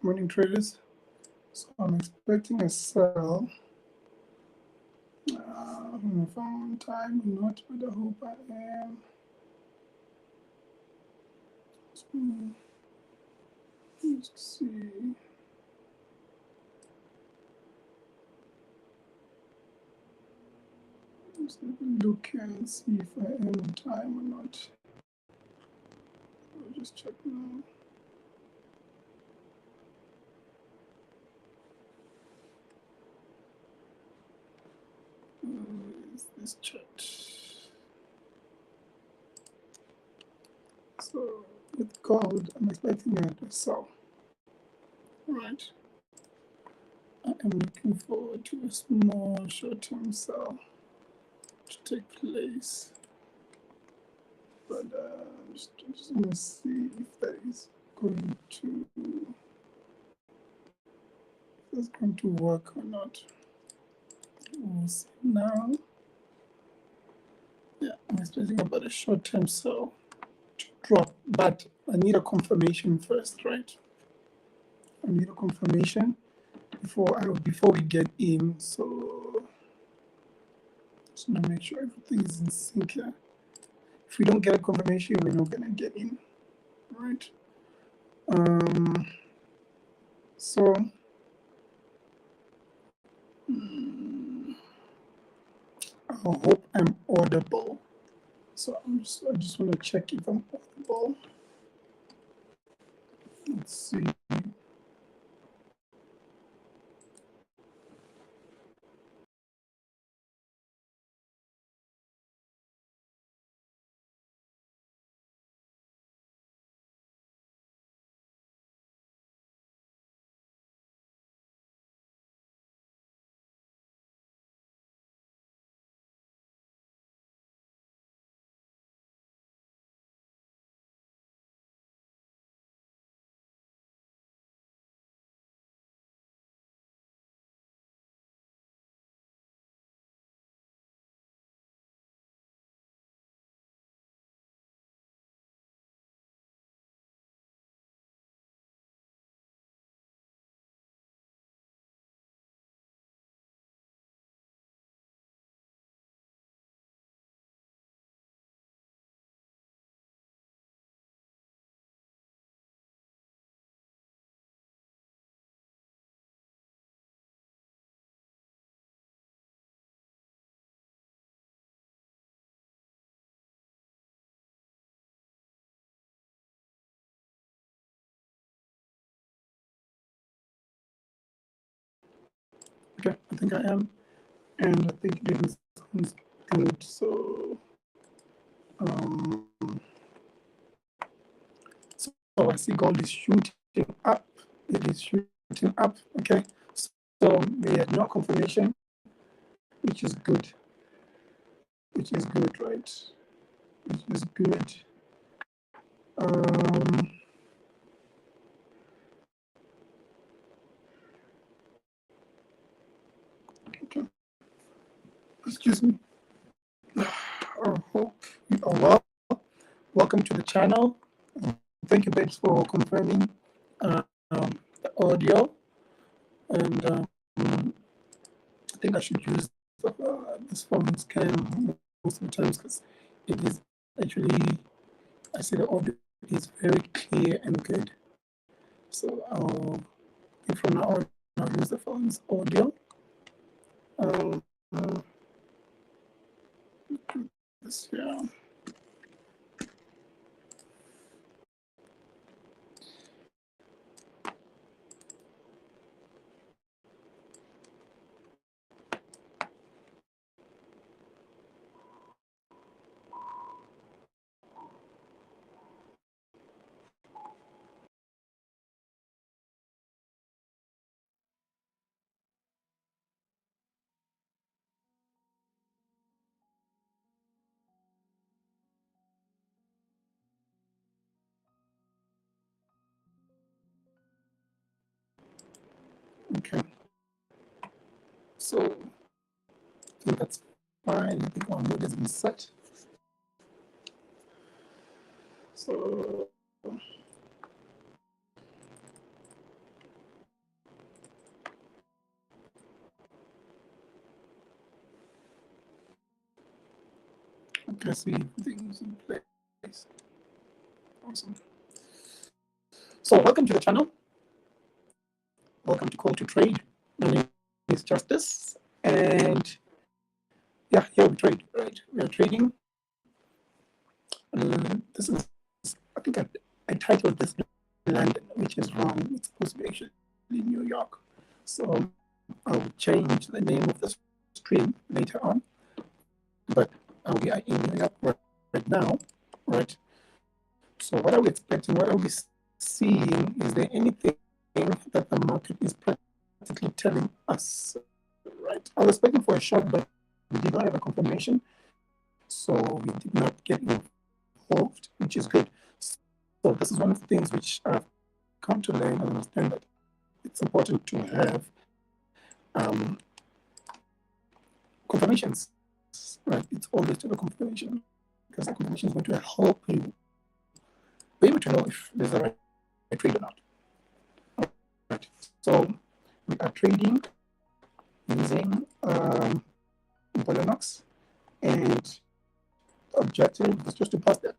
Morning traders. So I'm expecting a sell. I don't know if I'm on time or not, but I hope I am. So, let's see. Let's look and see if I am on time or not. I'll just check now. Is this chart? So with gold, I'm expecting a sell. All right. I am looking forward to a small short-term sell to take place. But just want to see if that is going to work or not. We'll see now. Yeah, I'm expecting about a short-term sell to drop, but I need a confirmation first, right? I need a confirmation before we get in. So just want to make sure everything is in sync here. If we don't get a confirmation, we're not gonna get in, right? So I hope I'm audible. So I just want to check if I'm audible. Let's see. Okay, I think I am, and I think it sounds good. So, so I see gold is shooting up. It is shooting up. Okay, so we had no confirmation, which is good. Which is good, right? Which is good. Okay. Excuse me. I hope you are well. Welcome to the channel. Thank you, babes, for confirming the audio. And I think I should use this phone scan most of the times because it is actually, I see the audio is very clear and good. So from now on, I'll use the phone's audio. This here. Okay. So I think that's fine. I think our mode has been set. So I see things in place. Awesome. So welcome to the channel. Welcome to Call to Trade. My name is Justice, and yeah, here we trade. Right, we are trading. This is, I think I titled this London, which is wrong. It's supposed to be actually New York. So I'll change the name of the stream later on. But we are in New York right now, right? So what are we expecting? What are we seeing? Is there anything that the market is practically telling us, right? I was expecting for a short, but we did not have a confirmation, so we did not get involved, which is good. So this is one of the things which I've come to learn and understand that it's important to have um, confirmations, right? It's always to have a confirmation because the confirmation is going to help you be able to know if there's a right trade or not. Right. So we are trading using Bulenox, and the objective was just to pass the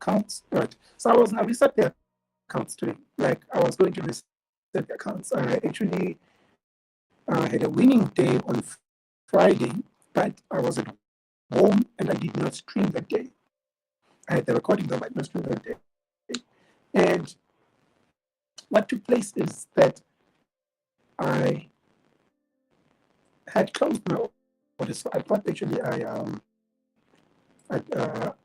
accounts. Right. So I reset the accounts today. Like I was going to reset the accounts. I actually had a winning day on Friday, but I was at home and I did not stream that day. I had the recording though, but I did not stream that day. And what took place is that I had closed my orders. So I thought actually I had a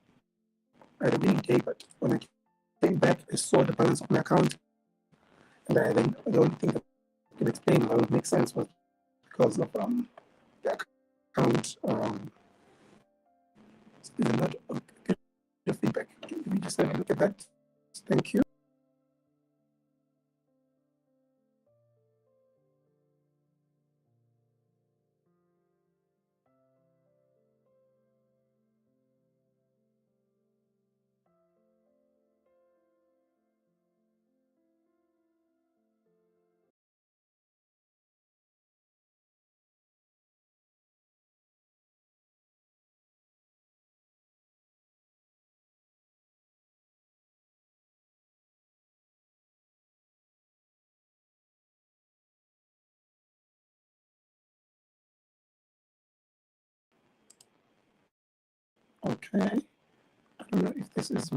winning day, but when I came back, I saw the balance of my account, and the only thing that could explain why it would make sense was because of the account. Is not good feedback. Let me just have a look at that. Thank you. Okay. I don't know if this is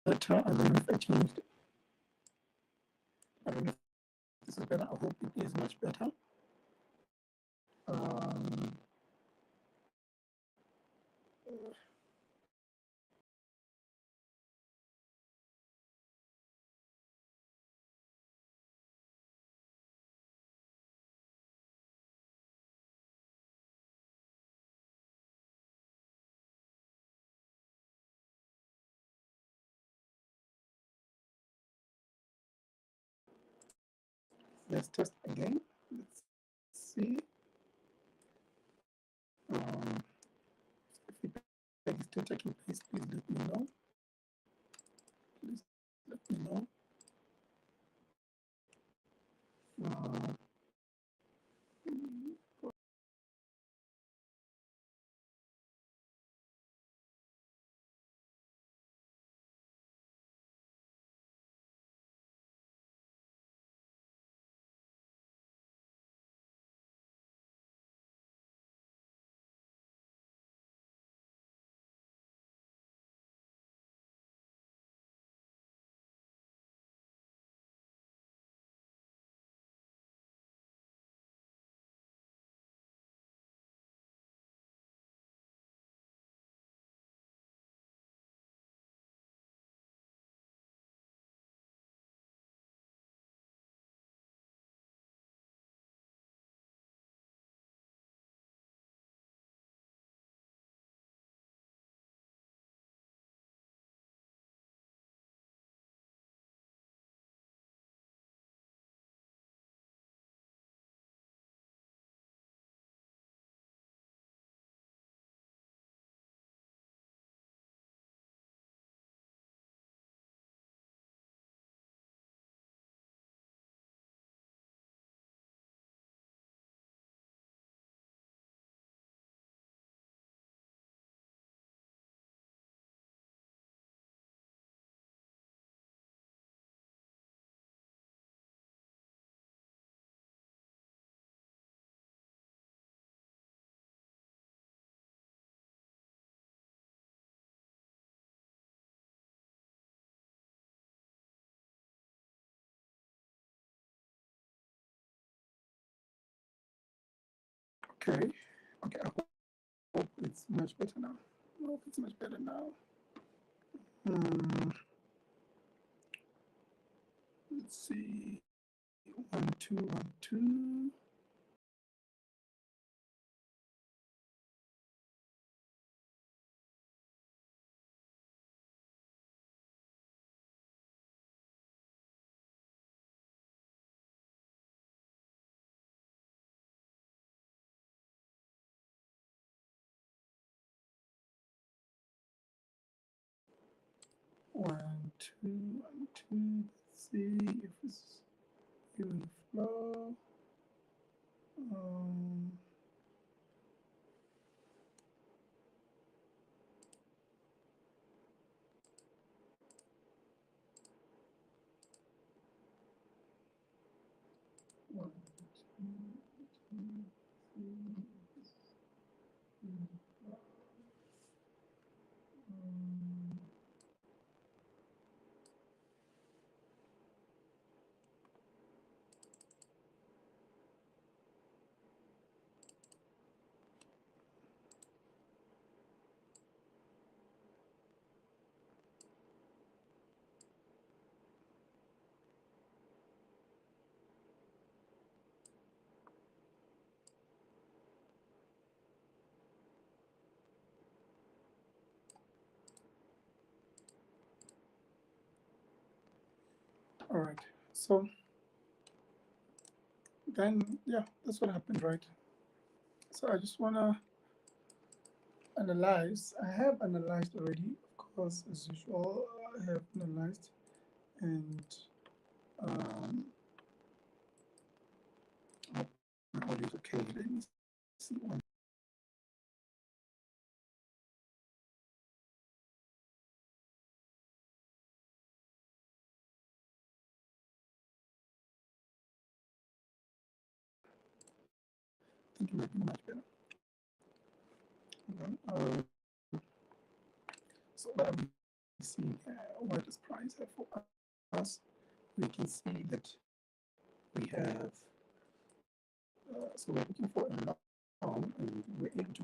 better. I don't know if I changed it. I don't know if this is better. I hope it is much better. Um, let's test again. Let's see. If feedback is still taking place, please let me know. Please let me know. Uh, Okay. Okay. I hope it's much better now. I hope it's much better now. Let's see. 1, 2, 1, 2. One, two, 1, 2. Let's see if it's even flow. Um, One, two, 2, 3, 4. All right. So then, yeah, that's what happened, right? So I just want to analyze. I have analyzed already, of course, as usual. I have analyzed, and um, my audio is okay. Let me see one. I think it might be much better. So what are we seeing here? What does price have for us? We can see that we have, so we're looking for a long, and we're able to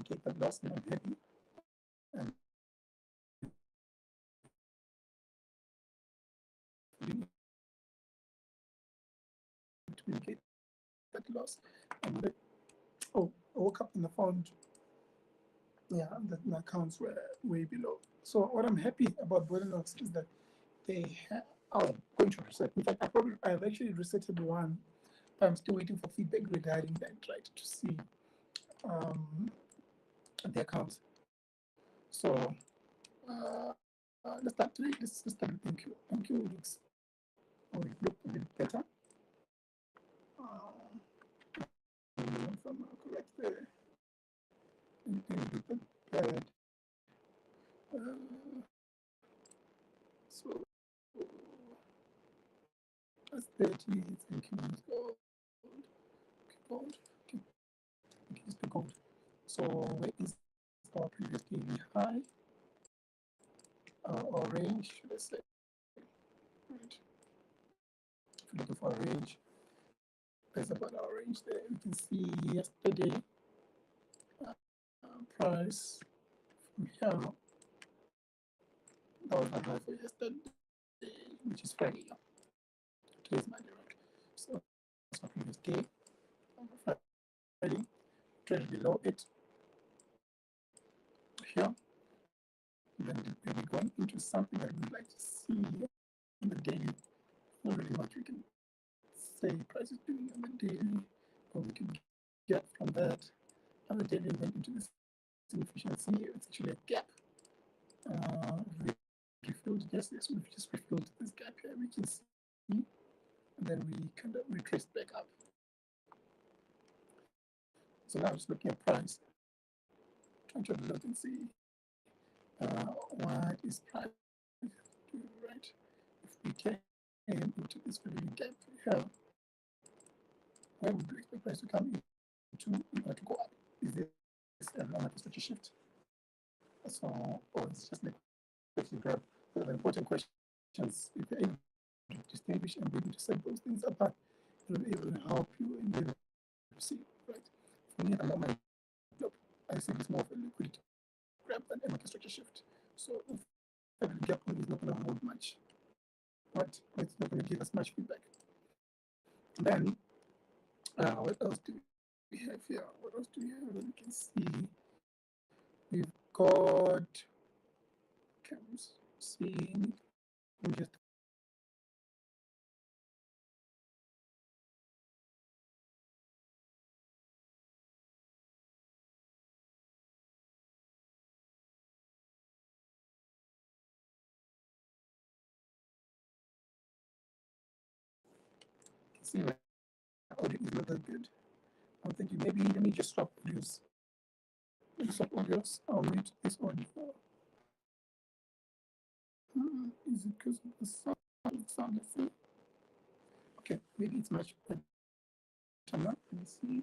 take that loss, and I'm happy. And being able to mitigate that loss. And oh, I woke up in the phone. Yeah, that my accounts were way below. So what I'm happy about Bulenox is that they have, I'm going to reset. In fact, I've actually resetted one. I'm still waiting for feedback regarding that, right, to see um, the accounts. So let's start today. Let's start with thank you. Thank you looks, oh, it looked a bit better. If I'm correct there. Anything a bit bad. So that's 30. Thank you. Let's go. Gold. Okay, it's the gold. So where is our previous daily high or range? Should I say? Right. If you're looking for a range, there's about our range there. We can see yesterday price from here. That was my high for yesterday, which is Friday. Today's Monday, right? So that's our previous day. Friday, trade below it here. Then we'll be going into something that we'd like to see here in the daily. Not really much we can say price is doing on the daily, or we can get from that. On the daily, went into this inefficiency. It's actually a gap. We refilled, yes, we've just refilled this gap here. We can see, and then we kind of retrace back up. So now just looking at price, trying to look and see what is price doing, right? If we came into this very gap here, where would we expect price to come into in order to go up? Is this a longer perspective shift? So, or it's just like question grab the important questions. If you're able to distinguish and be able to set those things apart, it will be able to help you in the see, right? me at the moment, nope, I think it's more of a liquidity grab than a market structure shift. So the gap is not going to hold much. Right? It's not going to give us much feedback. Then, what else do we have here? What else do we have? We can see we've got cams. See, let me just see my audio is not that good. I'm thinking maybe let me just swap audios. Let me swap audios. I'll mute this audio. Is it because of the sound? Let's see. Okay, maybe it's much better now. Let me see.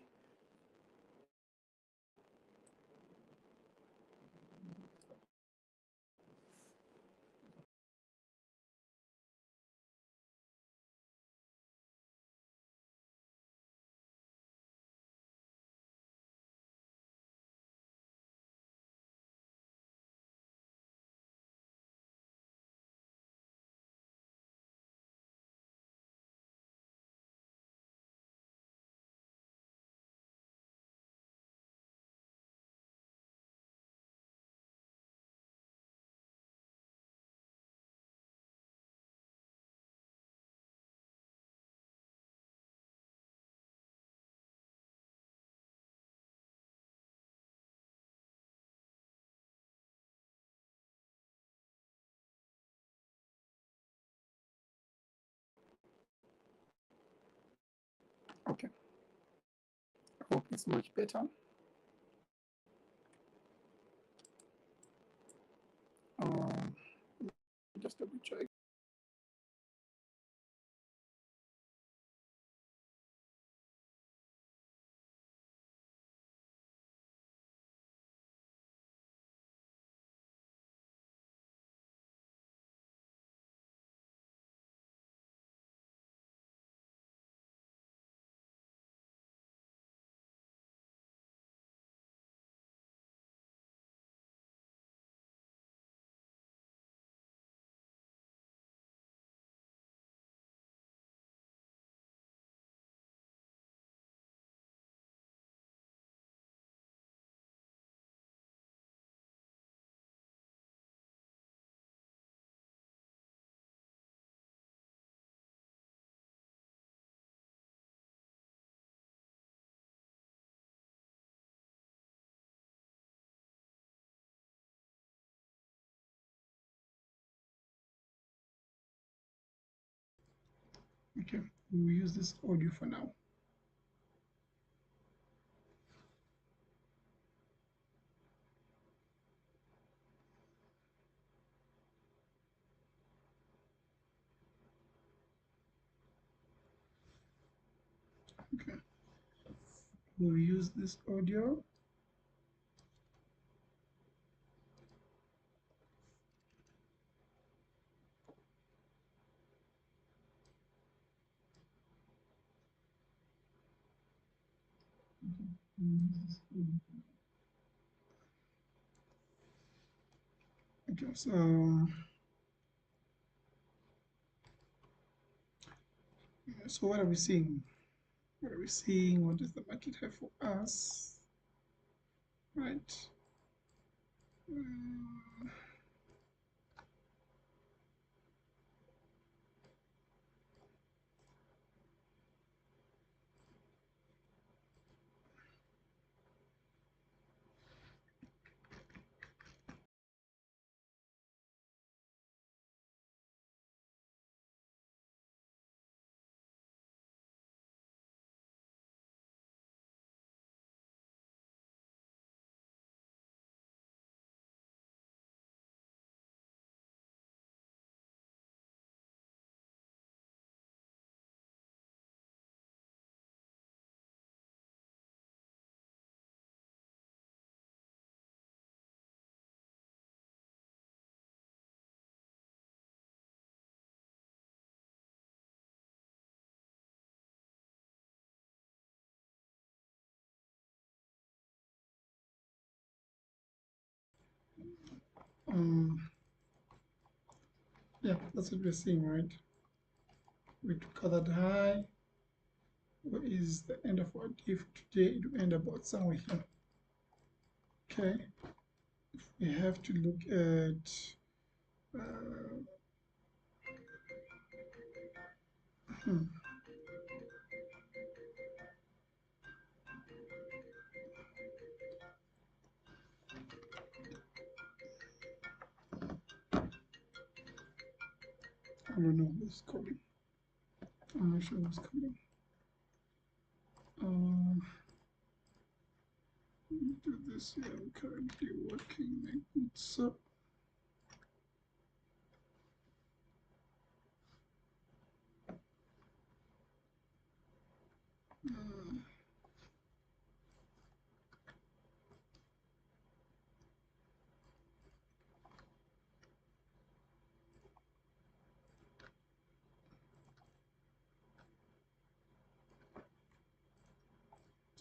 Okay, I hope it's much better. Um, just double check. Okay, we'll use this audio for now. Okay, we'll use this audio. Okay, so what are we seeing? What are we seeing? What does the market have for us? Right. Yeah, that's what we're seeing, right? We took out that high. What is the end of our day for today? It will end about somewhere here. Okay, we have to look at hmm, I don't know who's calling. I'm not sure who's calling. Let me do this here. I'm currently working. So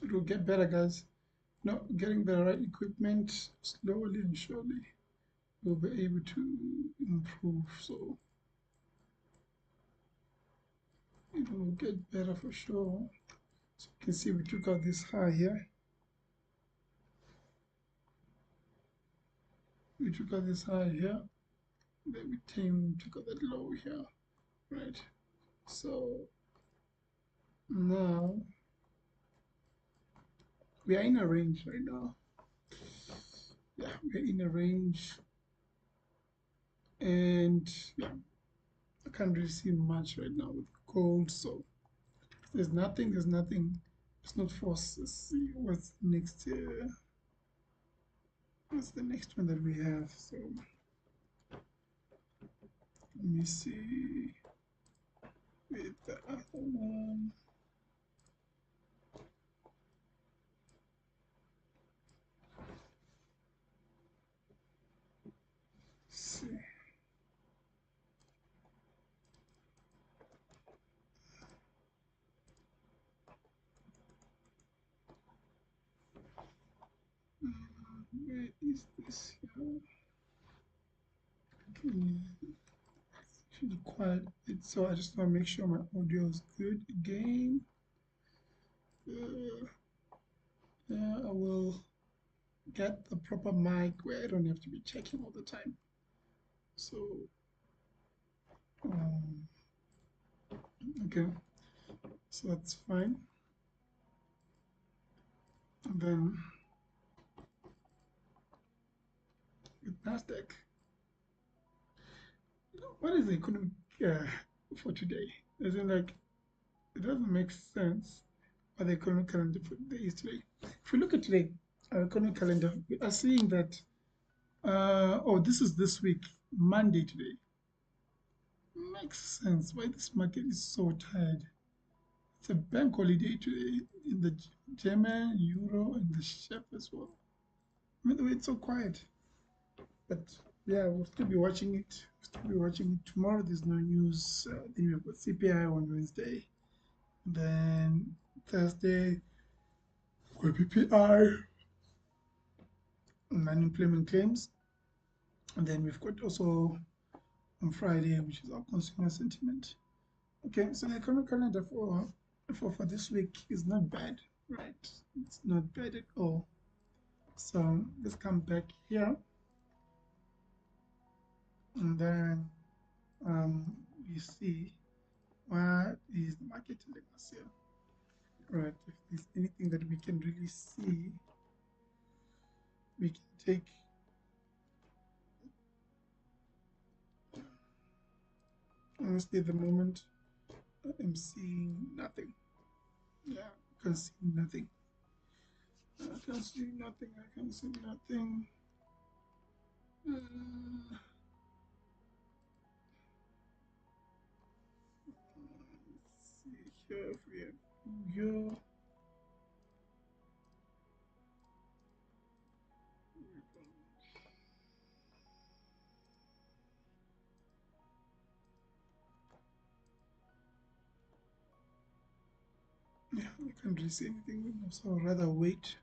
it will get better, guys. No, getting the right equipment slowly and surely we'll be able to improve. So it will get better for sure. So you can see we took out this high here. We took out this high here. Then we took out that low here, right? So now we are in a range right now. Yeah, we're in a range, and yeah, I can't really see much right now with gold. So there's nothing. There's nothing. It's not forced. Let's see what's next. What's the next one that we have? So let me see with the other one. Let's see. Where is this here? Should quiet it, so I just want to make sure my audio is good again. Yeah, I will get the proper mic where I don't have to be checking all the time. So, um, okay, so that's fine. And then with NASDAQ, what is the economic for today? As in, like, it doesn't make sense what the economic calendar for today is today. If we look at today, our economic calendar, we are seeing that, oh, this is this week, Monday today. Makes sense why this market is so tired. It's a bank holiday today in the German, Euro, and the chef as well. I mean, the way it's so quiet. But yeah, we'll still be watching it. We'll still be watching it. Tomorrow there's no news. Then we've got CPI on Wednesday. Then Thursday, we've got PPI, unemployment claims. And then we've got also on Friday, which is our consumer sentiment. Okay, so the economic calendar for this week is not bad, right? It's not bad at all. So let's come back here, and then we see what is the market telling us here, right? If there's anything that we can really see, we can take. Honestly, at the moment, I'm seeing nothing. Yeah, I can see nothing. I can see nothing. I can see nothing. Let's see here if we have here. Yeah, I can't really see anything, so I'd rather wait.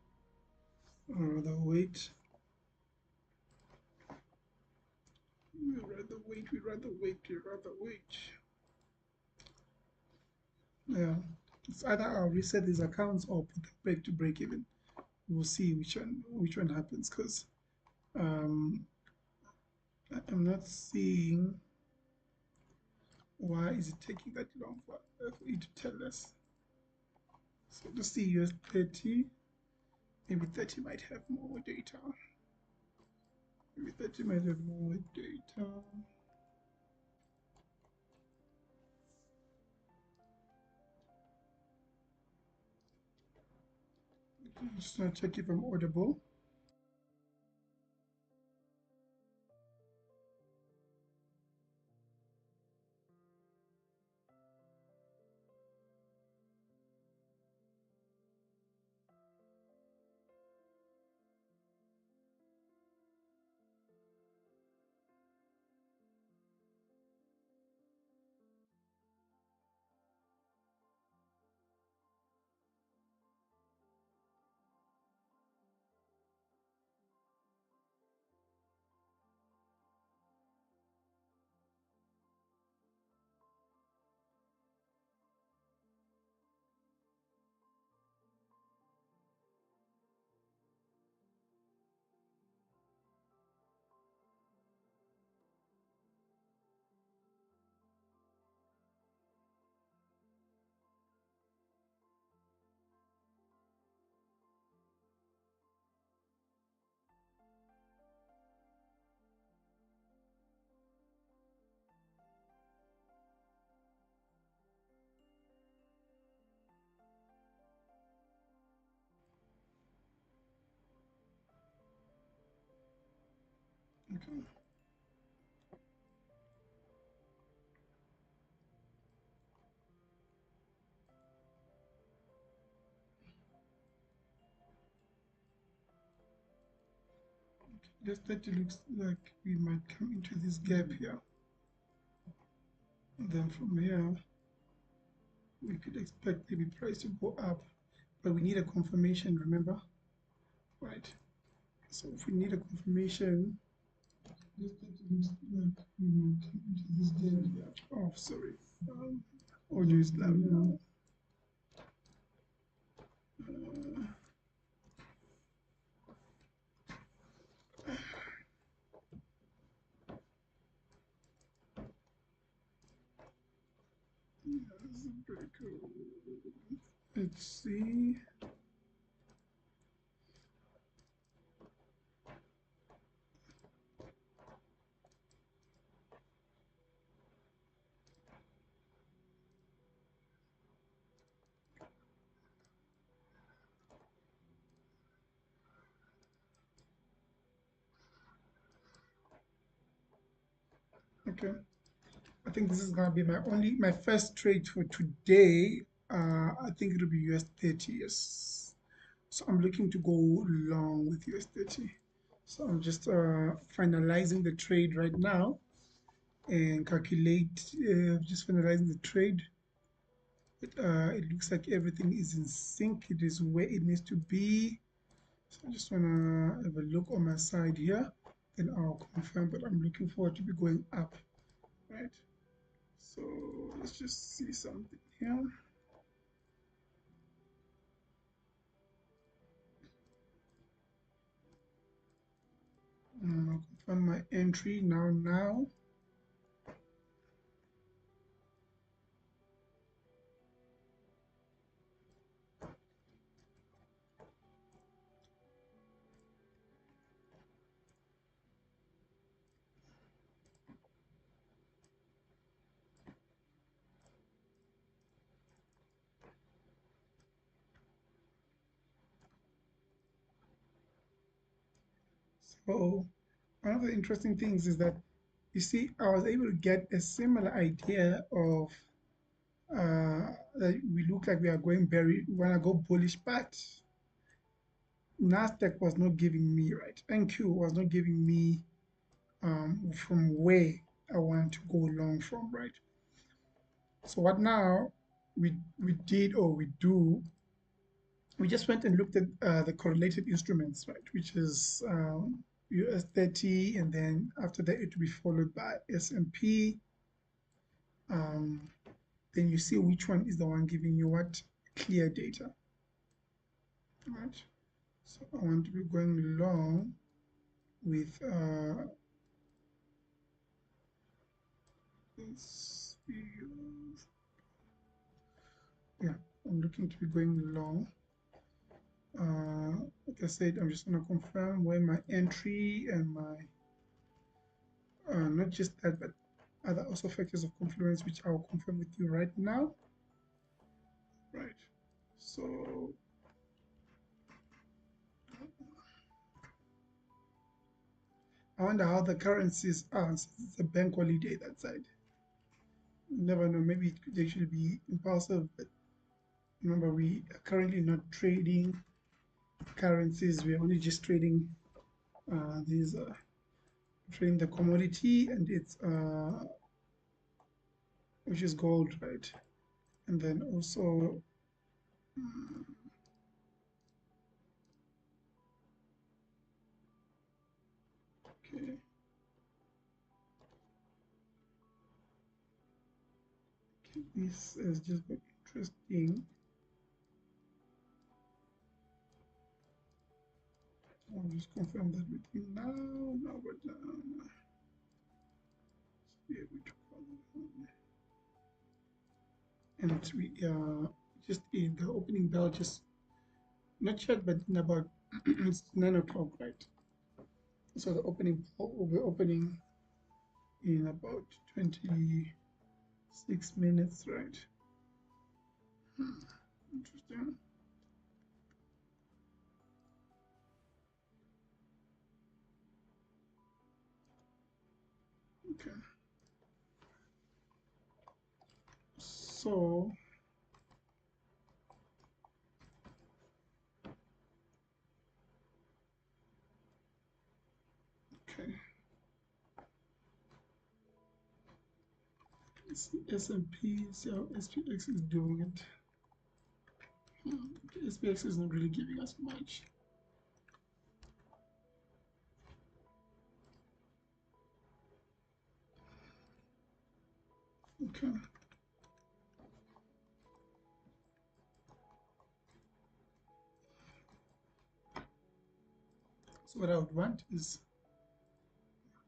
We'd rather wait. Yeah, it's either I'll reset these accounts or put them back to break even. We'll see which one happens because um, I'm not seeing why is it taking that long for it to tell us. So let's see US30. Maybe 30 might have more data. Maybe 30 might have more data. Just gonna check if I'm audible. Okay. Just that it looks like we might come into this gap here. And then from here, we could expect maybe price to go up, but we need a confirmation, remember? Right. So if we need a confirmation, just that it looks like we might come into this gap here. Oh, sorry. Audio is loud now. This is pretty cool. Let's see. Okay. I think this is gonna be my first trade for today. I think it'll be US30, yes. So I'm looking to go long with US30. So I'm just finalizing the trade right now and just finalizing the trade. It looks like everything is in sync. It is where it needs to be. So I just wanna have a look on my side here, then I'll confirm, but I'm looking forward to be going up, right? So let's just see something here. I'll confirm my entry now. So one of the interesting things is that you see, I was able to get a similar idea of that we look like we are going very when I go bullish, but NASDAQ was not giving me right. NQ was not giving me from where I want to go long from, right? So what now we did or we do, we just went and looked at the correlated instruments, right? Which is US30, and then after that it will be followed by S&P. Then you see which one is the one giving you what clear data. Right. So I want to be going long with yeah, I'm looking to be going long. Like I said, I'm just going to confirm where my entry and my not just that, but other also factors of confluence, which I'll confirm with you right now. Right. So I wonder how the currencies are since it's a bank holiday that side. You never know, maybe it could actually be impulsive, but remember we are currently not trading currencies, we're only just trading these trading the commodity, and it's which is gold, right? And then also okay, this is just very interesting. I'll just confirm that with you now. Now we're done. Yeah, we took and we just in the opening bell, just not yet, but in about it's 9 o'clock, right? So the opening bell will be opening in about 26 minutes, right? Interesting. Okay. So okay. S&P, see how SPX is doing it. SPX is not really giving us much. Okay. So what I would want is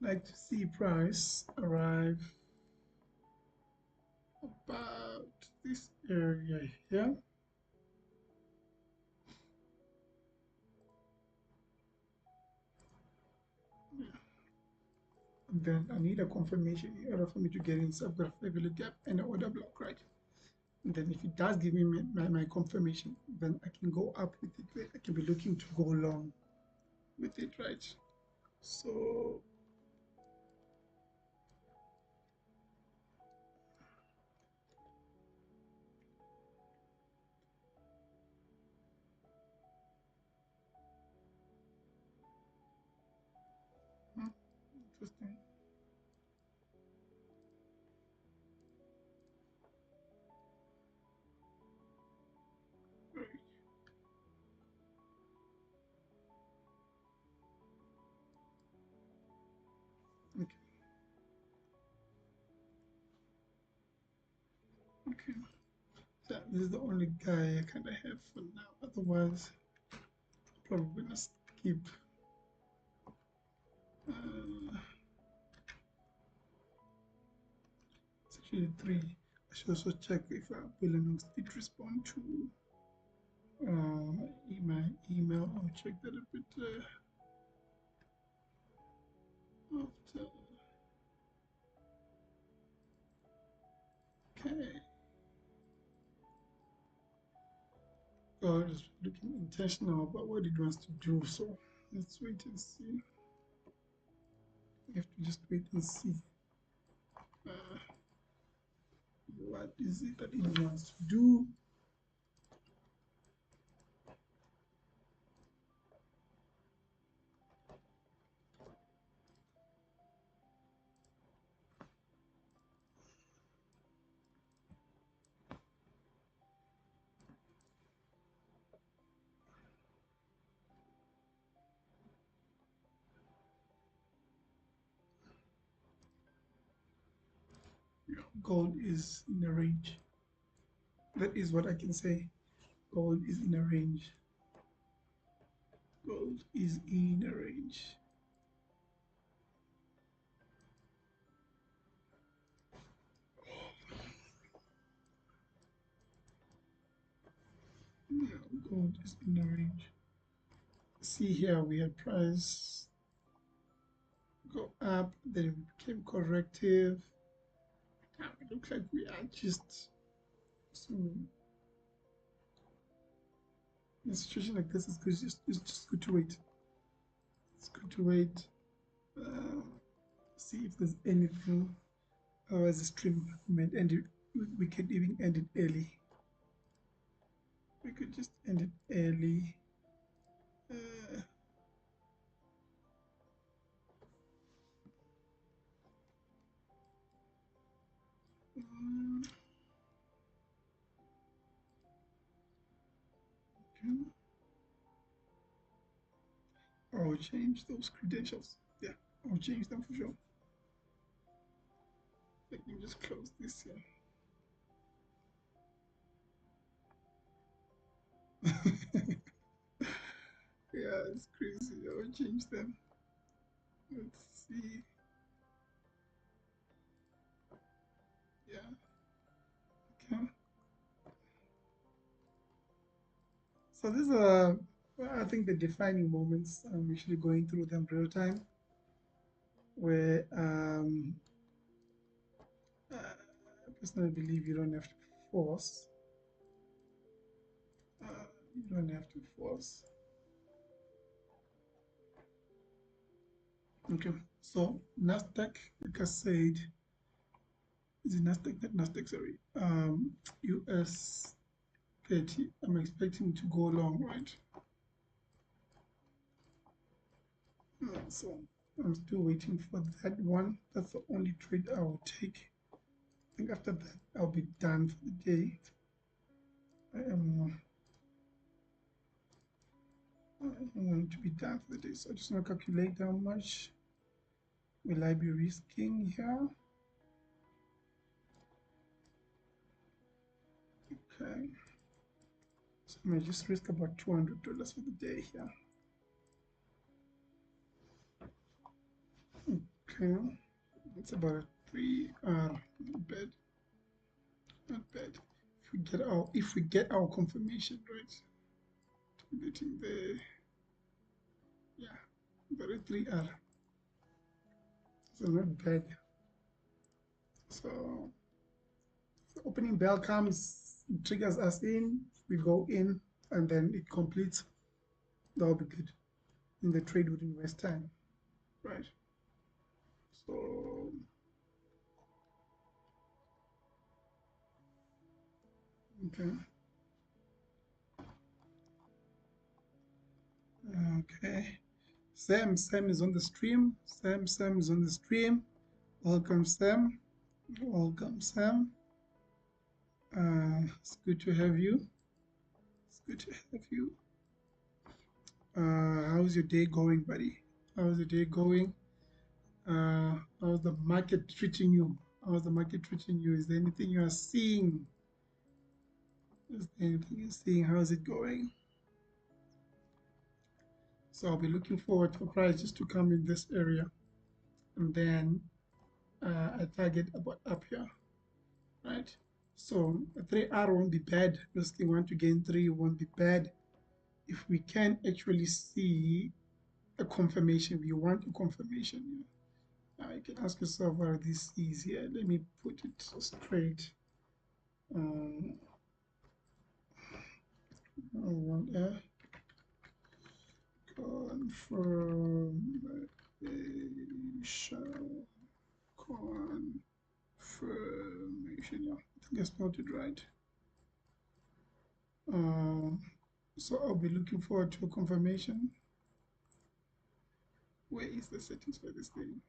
like to see price arrive about this area here. Then I need a confirmation in order for me to get in. So I've got a fabulous gap and an order block, right? And then if it does give me my confirmation, then I can go up with it. I can be looking to go long with it, right? So interesting. Right. Okay. Okay. So this is the only guy I kind of have for now. Otherwise, probably gonna skip. It's actually three. I should also check if Bulenox did respond to my email. I'll check that a bit after. Okay. God is looking intentional about what it wants to do. So let's wait and see. We have to just wait and see. What is it that it wants to do? gold is in a range. That is what I can say. Gold is in a range. Gold is in a range. Yeah, gold is in a range. See here, we had price go up, then it became corrective. Now it looks like we are just so in a situation like this, it's just good to wait. It's good to wait. Uh, See if there's anything. Otherwise, the stream might end it. We could even end it early. We could just end it early. Uh, mm, okay. I'll change those credentials. Yeah, I'll change them for sure. Let me just close this here. Yeah, it's crazy. I'll change them. Let's see. Yeah, okay. So these are, I think, the defining moments. I'm usually going through them real time, where I personally believe you don't have to force. You don't have to force. Okay, so NASDAQ, like I said, is it NASDAQ? Not NASDAQ, sorry. US30. I'm expecting to go long, right? So I'm still waiting for that one. That's the only trade I will take. I think after that, I'll be done for the day. I'm going to be done for the day. So I just want to calculate how much will I be risking here. Okay. So I may just risk about $200 for the day here. Okay. It's about a 3R. Not bad. Not bad. If we get our confirmation, right? Getting the, yeah, about a 3R. So not bad. So the opening bell comes, triggers us in, we go in, and then it completes. That'll be good. And the trade wouldn't waste time, right? So okay, okay. Sam is on the stream. Sam is on the stream. Welcome, Sam. Welcome, Sam. It's good to have you. It's good to have you. How's your day going, buddy? How's the day going? How's the market treating you? How's the market treating you? Is there anything you are seeing? Is there anything you're seeing? How's it going? So I'll be looking forward for prices to come in this area, and then I target about up here, right? So a 3R won't be bad. Risking 1 to gain 3 won't be bad. If we can actually see a confirmation, we want a confirmation. Now you can ask yourself, are these easier? Let me put it straight. I want a confirmation. Confirmation. Yeah, I think I spelled it right. So I'll be looking forward to a confirmation. Where is the settings for this thing?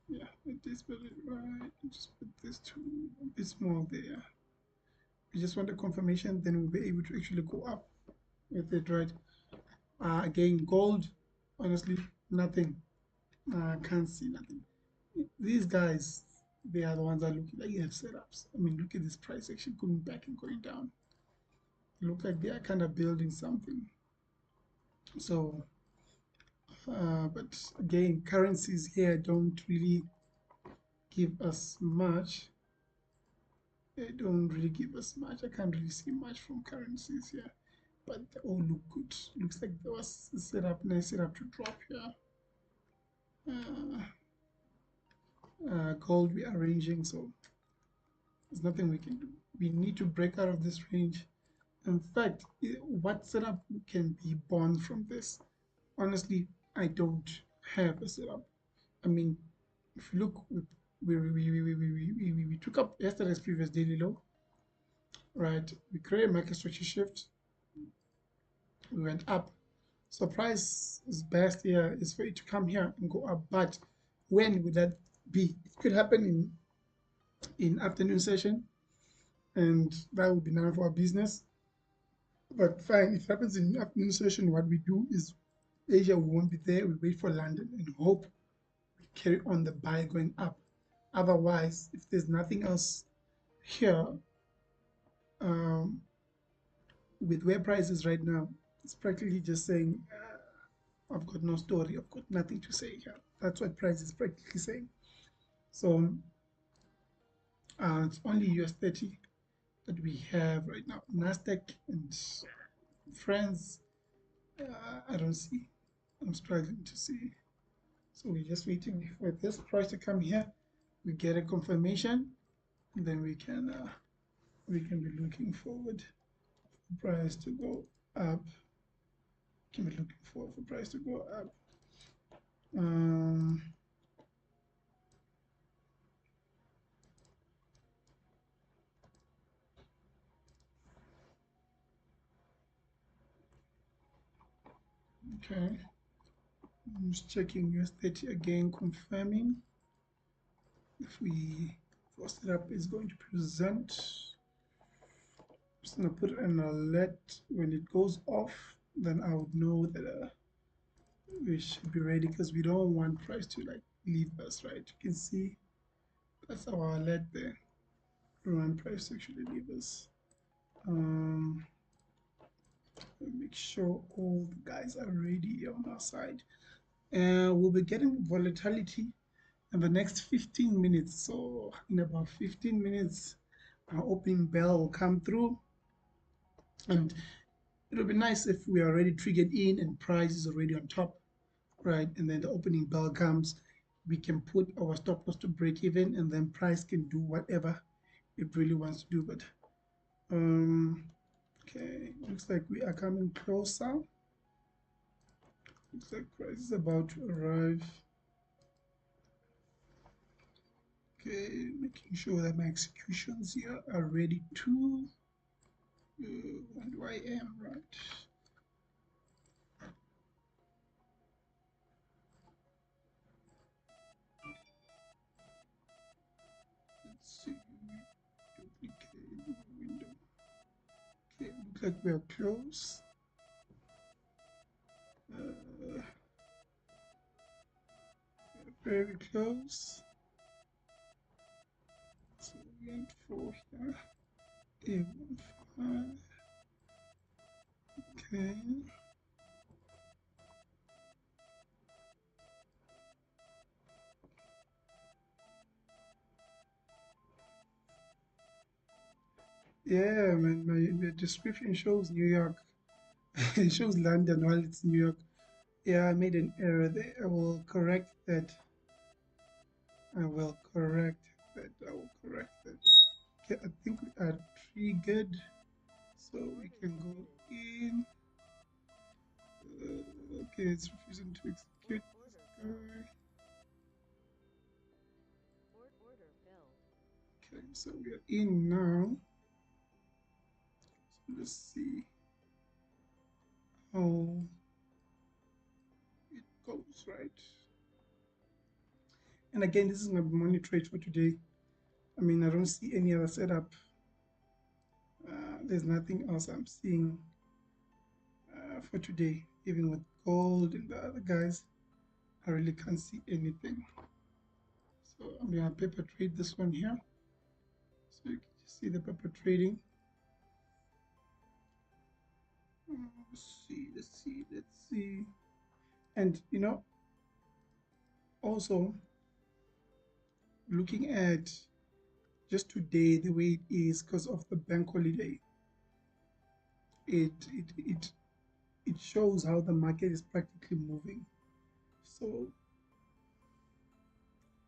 Yeah, it is spelled it right. Just put this to a bit small there. We just want a confirmation, then we'll be able to actually go up with it, right? Again, gold, honestly, nothing. Can't see nothing. These guys, They are the ones that look like you have setups. I mean, look at this price action coming back and going down. It looks like they are kind of building something. So, but again, currencies here don't really give us much. They don't really give us much. I can't really see much from currencies here, but they all look good. Looks like there was a setup, nice setup to drop here. Gold we are ranging, so there's nothing we can do. We need to break out of this range. In fact, what setup can be born from this? Honestly, I don't have a setup. I mean, if you look, we took up yesterday's previous daily low, right? We created a market structure shift, we went up. So price is best here is for it to come here and go up. But when would that be? It could happen in afternoon session, and that would be none of our business. But fine, if it happens in afternoon session, what we do is Asia won't be there. We wait for London and hope we carry on the buy going up. Otherwise, if there's nothing else here, um, with where price is right now, it's practically just saying, I've got no story, I've got nothing to say here. That's what price is practically saying. So it's only US30 that we have right now. NASDAQ and friends, I don't see. I'm struggling to see. So we're just waiting for this price to come here. We get a confirmation, then we can be looking forward for price to go up. Can be looking forward for price to go up. Um, okay, I'm just checking US30 again, confirming if we first setup is going to present. I'm just gonna put an alert when it goes off, then I would know that we should be ready because we don't want price to like leave us, right? You can see that's our alert there. We don't want price to actually leave us. Make sure all the guys are ready on our side. And we'll be getting volatility in the next 15 minutes. So in about 15 minutes, our opening bell will come through. And it'll be nice if we are already triggered in and price is already on top, right? And then the opening bell comes, we can put our stop loss to break even, and then price can do whatever it really wants to do. But okay, looks like we are coming closer. Looks like price is about to arrive. Okay, making sure that my executions here are ready too. When do I am right? Let's see. Duplicate window. Okay, looks like we are close. Very close. So we went for here. A15. Okay. Yeah, man, my description shows New York. It shows London while it's New York. Yeah, I made an error there. I will correct that. I will correct that. I will correct that. Okay, I think we are triggered. So we can go in. Okay, it's refusing to execute this guy. Okay, so we are in now. So let's see how it goes, right? And again, this is my money trade for today. I mean, I don't see any other setup. There's nothing else I'm seeing for today. Even with gold and the other guys, I really can't see anything. So I'm gonna paper trade this one here. So you can just see the paper trading. Let's see. And you know, also looking at just today the way it is because of the bank holiday, it shows how the market is practically moving. So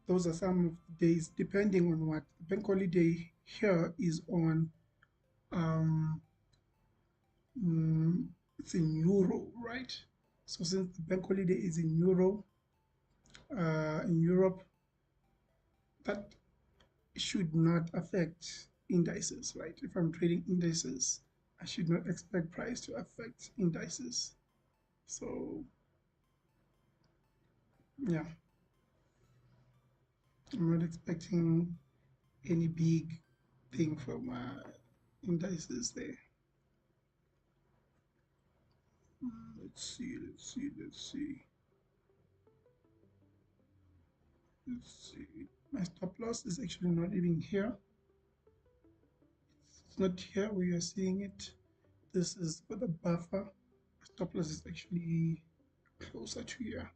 those are some of the days, depending on what the bank holiday here is on. Um, it's in euro, right? So since the bank holiday is in euro, in Europe, that should not affect indices, right? If I'm trading indices, I should not expect price to affect indices. So yeah, I'm not expecting any big thing from indices there. Let's see. My stop loss is actually not even here. It's not here where you're seeing it. This is for the buffer. Stop loss is actually closer to here,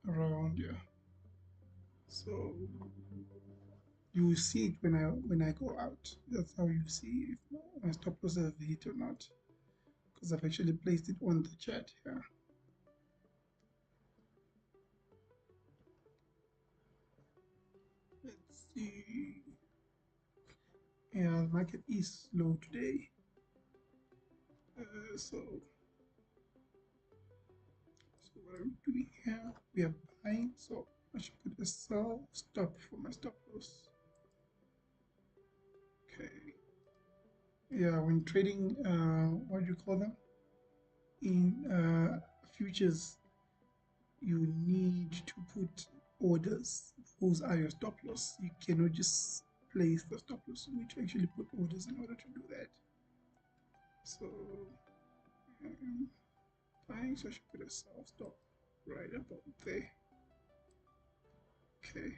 around here. So you will see it when I go out. That's how you see if my stop loss have hit or not, because I've actually placed it on the chart here. Let's see. Yeah, the market is slow today. So what are we doing here? We are buying, so I should put a sell stop for my stop loss. Okay. Yeah, when trading, what do you call them? In futures, you need to put orders. Those are your stop loss. You cannot just place the stop loss. You need to actually put orders in order to do that. So, buying, so I should put a sell stop right about there. Okay.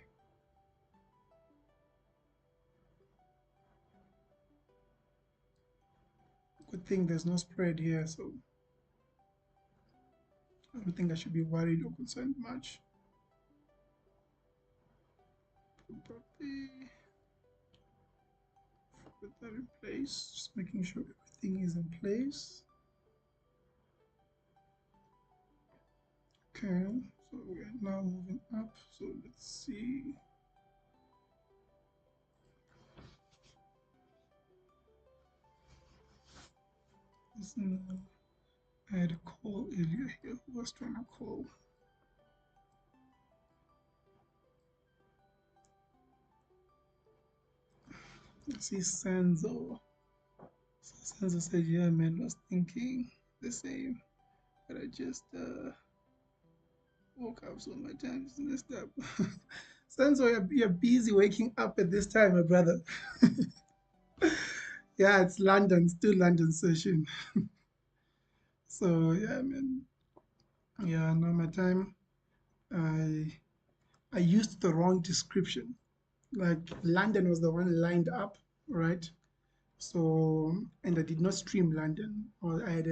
Good thing there's no spread here, so I don't think I should be worried or concerned much. Probably put that in place, just making sure everything is in place. Okay, so we're now moving up. So let's see. I had a call earlier here. Who was trying to call? Let's see, Senzo. So Senzo said, yeah, man, was thinking the same. But I just woke up, so my time is messed up. Senzo, you're busy waking up at this time, my brother. Yeah, it's London, still London session. So yeah, man. Yeah, no, my time. I I used the wrong description. Like London was the one lined up, right? So and I did not stream London. Or I had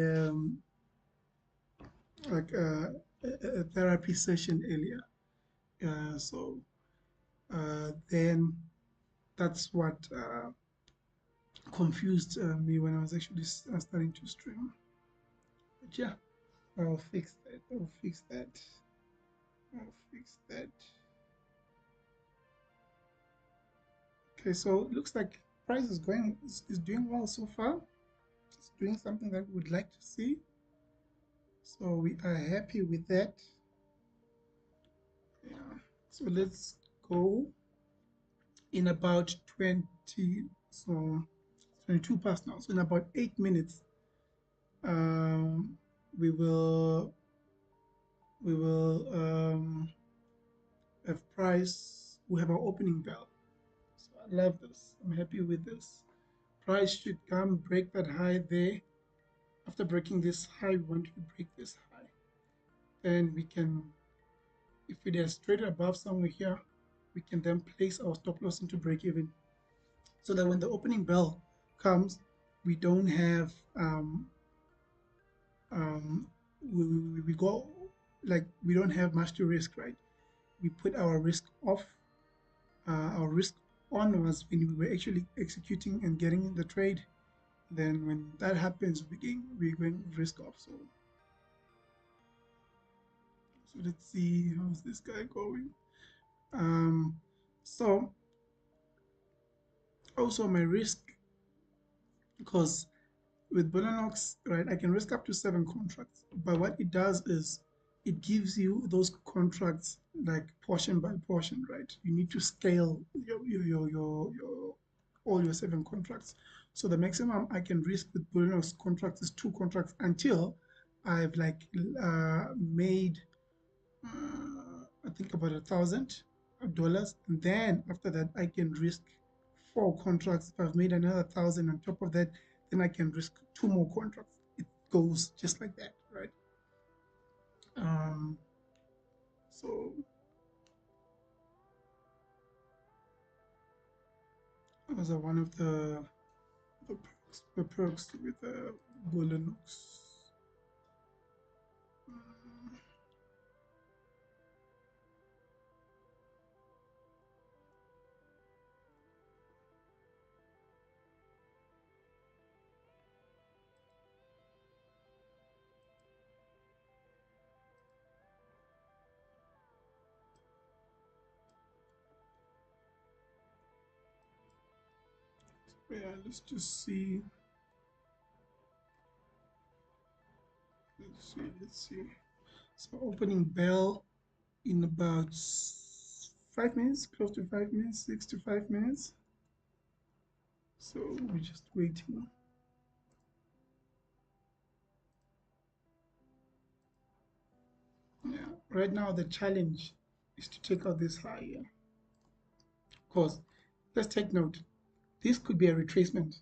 like a therapy session earlier. So then that's what confused me when I was actually starting to stream. But yeah, I'll fix that. I'll fix that. I'll fix that. Okay, so it looks like price is doing well so far. It's doing something that we would like to see. So we are happy with that. Yeah. So let's go in about 20, so 22 past now. So in about 8 minutes, um, we will have price. We have our opening bell. So I love this. I'm happy with this. Price should come break that high there. After breaking this high, we want to break this high. Then we can, if it is straight above somewhere here, we can then place our stop loss into break even, so that when the opening bell comes, we don't have um, we go, like, we don't have much to risk, right? We put our risk off. Our risk on was when we were actually executing and getting in the trade. Then when that happens, we're going risk off. So let's see how's this guy going. Um, so also my risk, because with Bulenox, right, I can risk up to 7 contracts. But what it does is it gives you those contracts like portion by portion, right? You need to scale your all your 7 contracts. So the maximum I can risk with Bulenox contracts is 2 contracts until I've like made I think about $1,000, and then after that I can risk 4 contracts. If I've made another 1,000 on top of that, then I can risk 2 more contracts. It goes just like that, right? Um, so those are one of the perks with Bulenox. Um, yeah, let's just see. Let's see. So opening bell in about 5 minutes, close to 5 minutes, 6 to 5 minutes. So we're just waiting. Yeah, right now the challenge is to take out this high here. Of course, let's take note. This could be a retracement,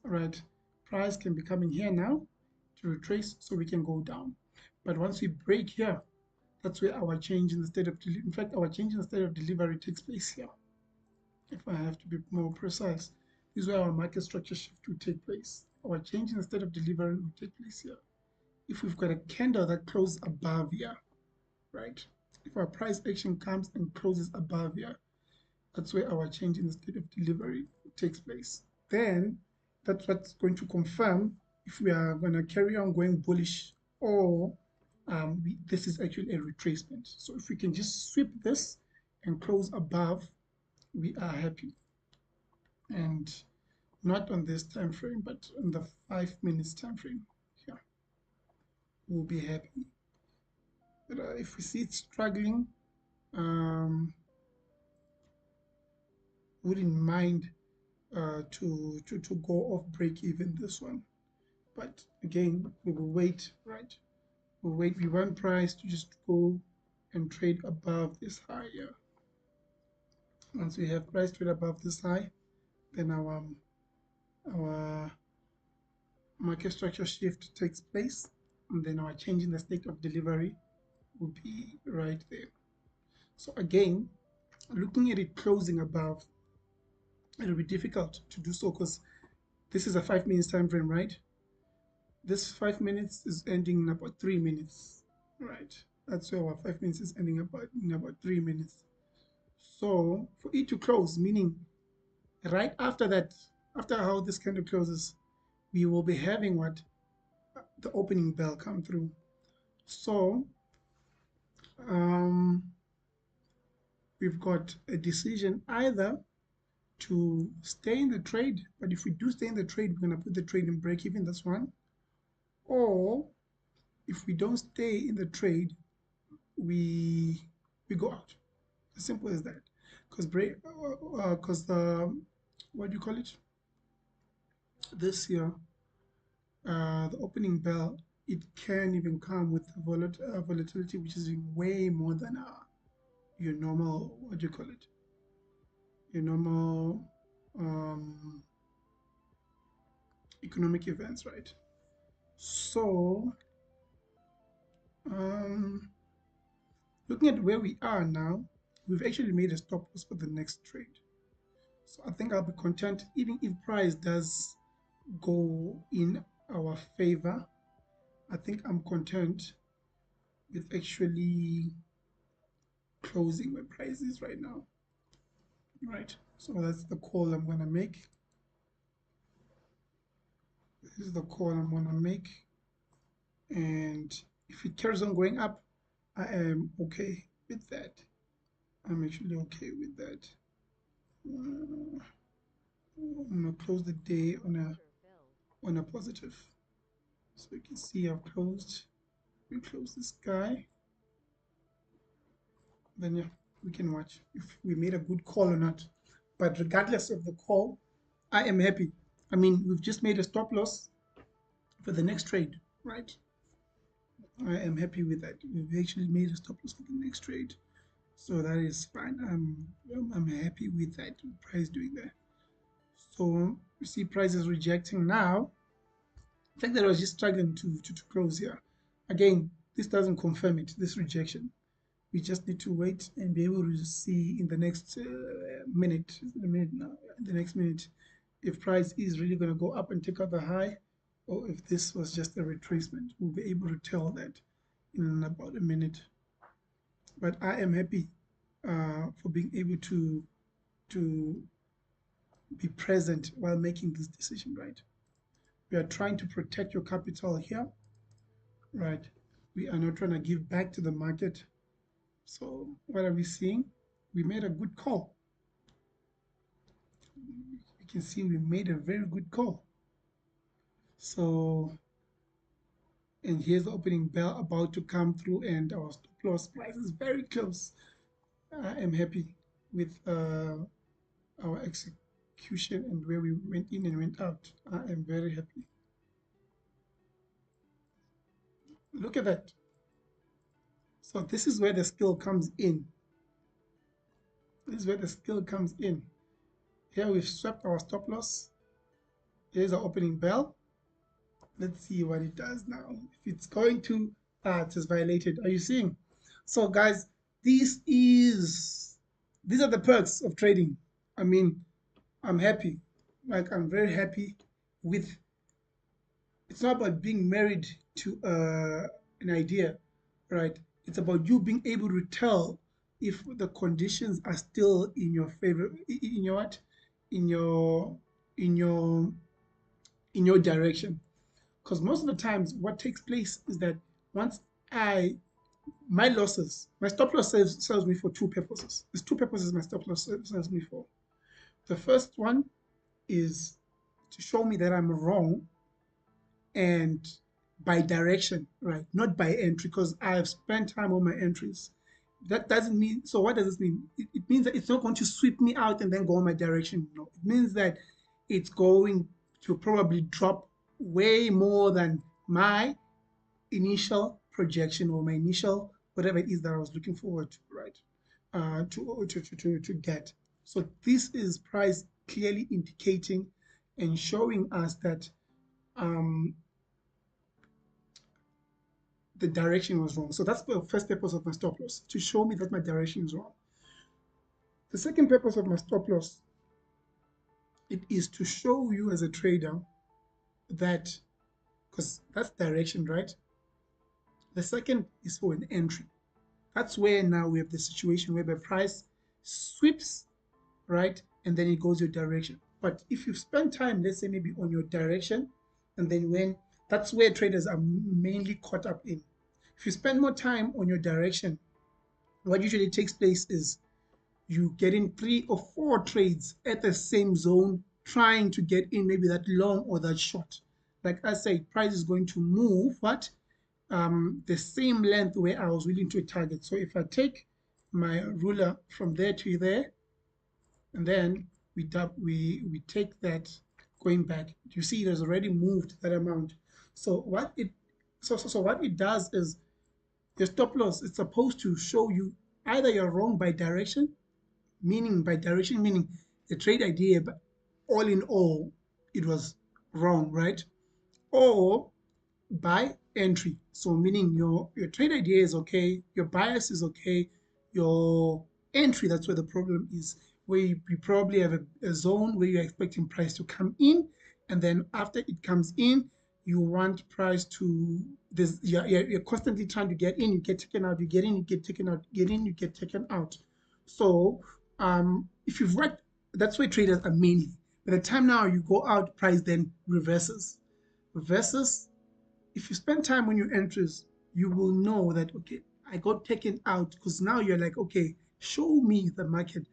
right? Price can be coming here now to retrace so we can go down. But once we break here, that's where our change in the state of delivery, in fact, our change in the state of delivery takes place here. If I have to be more precise, this is where our market structure shift will take place. Our change in the state of delivery will take place here. If we've got a candle that closes above here, right? If our price action comes and closes above here, that's where our change in the state of delivery takes place. Then that's what's going to confirm if we are going to carry on going bullish, or this is actually a retracement. So if we can just sweep this and close above, we are happy. And not on this time frame, but on the 5 minutes time frame. Yeah, we'll be happy. But if we see it struggling, wouldn't mind to go off break even this one. But again, we will wait, right? We'll wait. We want price to just go and trade above this high here. Once we have price trade above this high, then our market structure shift takes place, and then our change in the state of delivery will be right there. So again, looking at it closing above, it'll be difficult to do so because this is a 5 minutes time frame, right? This 5 minutes is ending in about 3 minutes, right? That's where our 5 minutes is ending about in about 3 minutes. So for it to close, meaning right after that, after how this candle closes, we will be having what, the opening bell come through. So um, we've got a decision either to stay in the trade, but if we do stay in the trade, we're gonna put the trade in break even. That's one. Or if we don't stay in the trade, we go out. As simple as that. Because what do you call it? This year, the opening bell, it can even come with volatility, which is way more than your normal, what do you call it? Your normal um, economic events, right? So, um, looking at where we are now, we've actually made a stop loss for the next trade. So I think I'll be content even if price does go in our favor. I think I'm content with actually closing where price is right now. Right. So that's the call I'm gonna make. This is the call I'm gonna make. And if it carries on going up, I am okay with that. I'm actually okay with that. I'm gonna close the day on a positive. So you can see I've closed. We close this guy. Then yeah, we can watch if we made a good call or not. But regardless of the call, I am happy. I mean, we've just made a stop loss for the next trade, right? I am happy with that. We've actually made a stop loss for the next trade. So that is fine. I'm happy with that price doing that. So you see price is rejecting now. I think that I was just struggling to close here. Again, this doesn't confirm it, this rejection. We just need to wait and be able to see in the next minute, the next minute, if price is really going to go up and take out the high, or if this was just a retracement. We'll be able to tell that in about a minute. But I am happy for being able to be present while making this decision, right? We are trying to protect your capital here, right? We are not trying to give back to the market. So what are we seeing? We made a good call. You can see we made a very good call. So, and here's the opening bell about to come through, and our stop loss price is very close. I am happy with our execution and where we went in and went out. I am very happy. Look at that. So this is where the skill comes in. This is where the skill comes in. Here we've swept our stop loss. Here's our opening bell. Let's see what it does now. If it's going to, it is violated. Are you seeing? So guys, these are the perks of trading. I mean, I'm happy. Like I'm very happy with. It's not about being married to an idea, right? It's about you being able to tell if the conditions are still in your favor, in your what, in your in your in your direction. Because most of the times, what takes place is that once I my losses, my stop loss serves me for two purposes. There's two purposes my stop loss serves me for. The first one is to show me that I'm wrong and by direction, right? Not by entry, because I have spent time on my entries. That doesn't mean, so what does this mean? It means that it's not going to sweep me out and then go in my direction. No, it means that it's going to probably drop way more than my initial projection or my initial whatever it is that I was looking forward to, right? To get. So this is price clearly indicating and showing us that um, the direction was wrong. So that's the first purpose of my stop loss, to show me that my direction is wrong. The second purpose of my stop loss, it is to show you as a trader that, because that's direction, right? The second is for an entry. That's where now we have the situation where the price sweeps, right? And then it goes your direction. But if you spend time, let's say maybe on your direction, and then when that's where traders are mainly caught up in. If you spend more time on your direction, what usually takes place is you get in 3 or 4 trades at the same zone, trying to get in maybe that long or that short. Like I said, price is going to move what the same length where I was willing to target. So if I take my ruler from there to there, and then we take that going back, you see it has already moved that amount. So what it what it does is your stop loss is supposed to show you either you're wrong by direction, meaning the trade idea, but all in all, it was wrong, right? Or by entry. So meaning your trade idea is okay, your bias is okay, your entry, that's where the problem is, where you probably have a zone where you're expecting price to come in, and then after it comes in, you want price to, you're constantly trying to get in, you get taken out, you get in, you get taken out, get in, you get taken out. So if you've worked, that's where traders are mainly. By the time now you go out, price then reverses. If you spend time on your entries, you will know that, okay, I got taken out, because now you're like, okay, show me the market.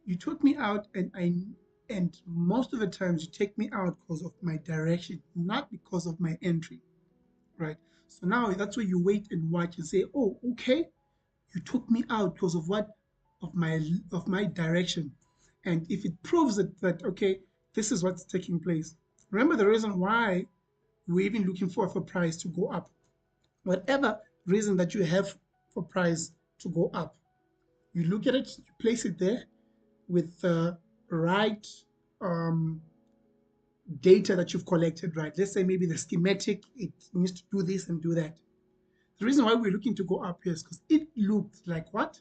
You took me out, and most of the times you take me out because of my direction, not because of my entry, right? So now that's where you wait and watch and say, oh, okay, you took me out because of what? Of my direction. And if it proves that okay, this is what's taking place. Remember the reason why we're even looking for price to go up. Whatever reason that you have for price to go up, you look at it, you place it there with the right um, data that you've collected, right? Let's say maybe the schematic, it needs to do this and do that. The reason why we're looking to go up here is because it looked like what?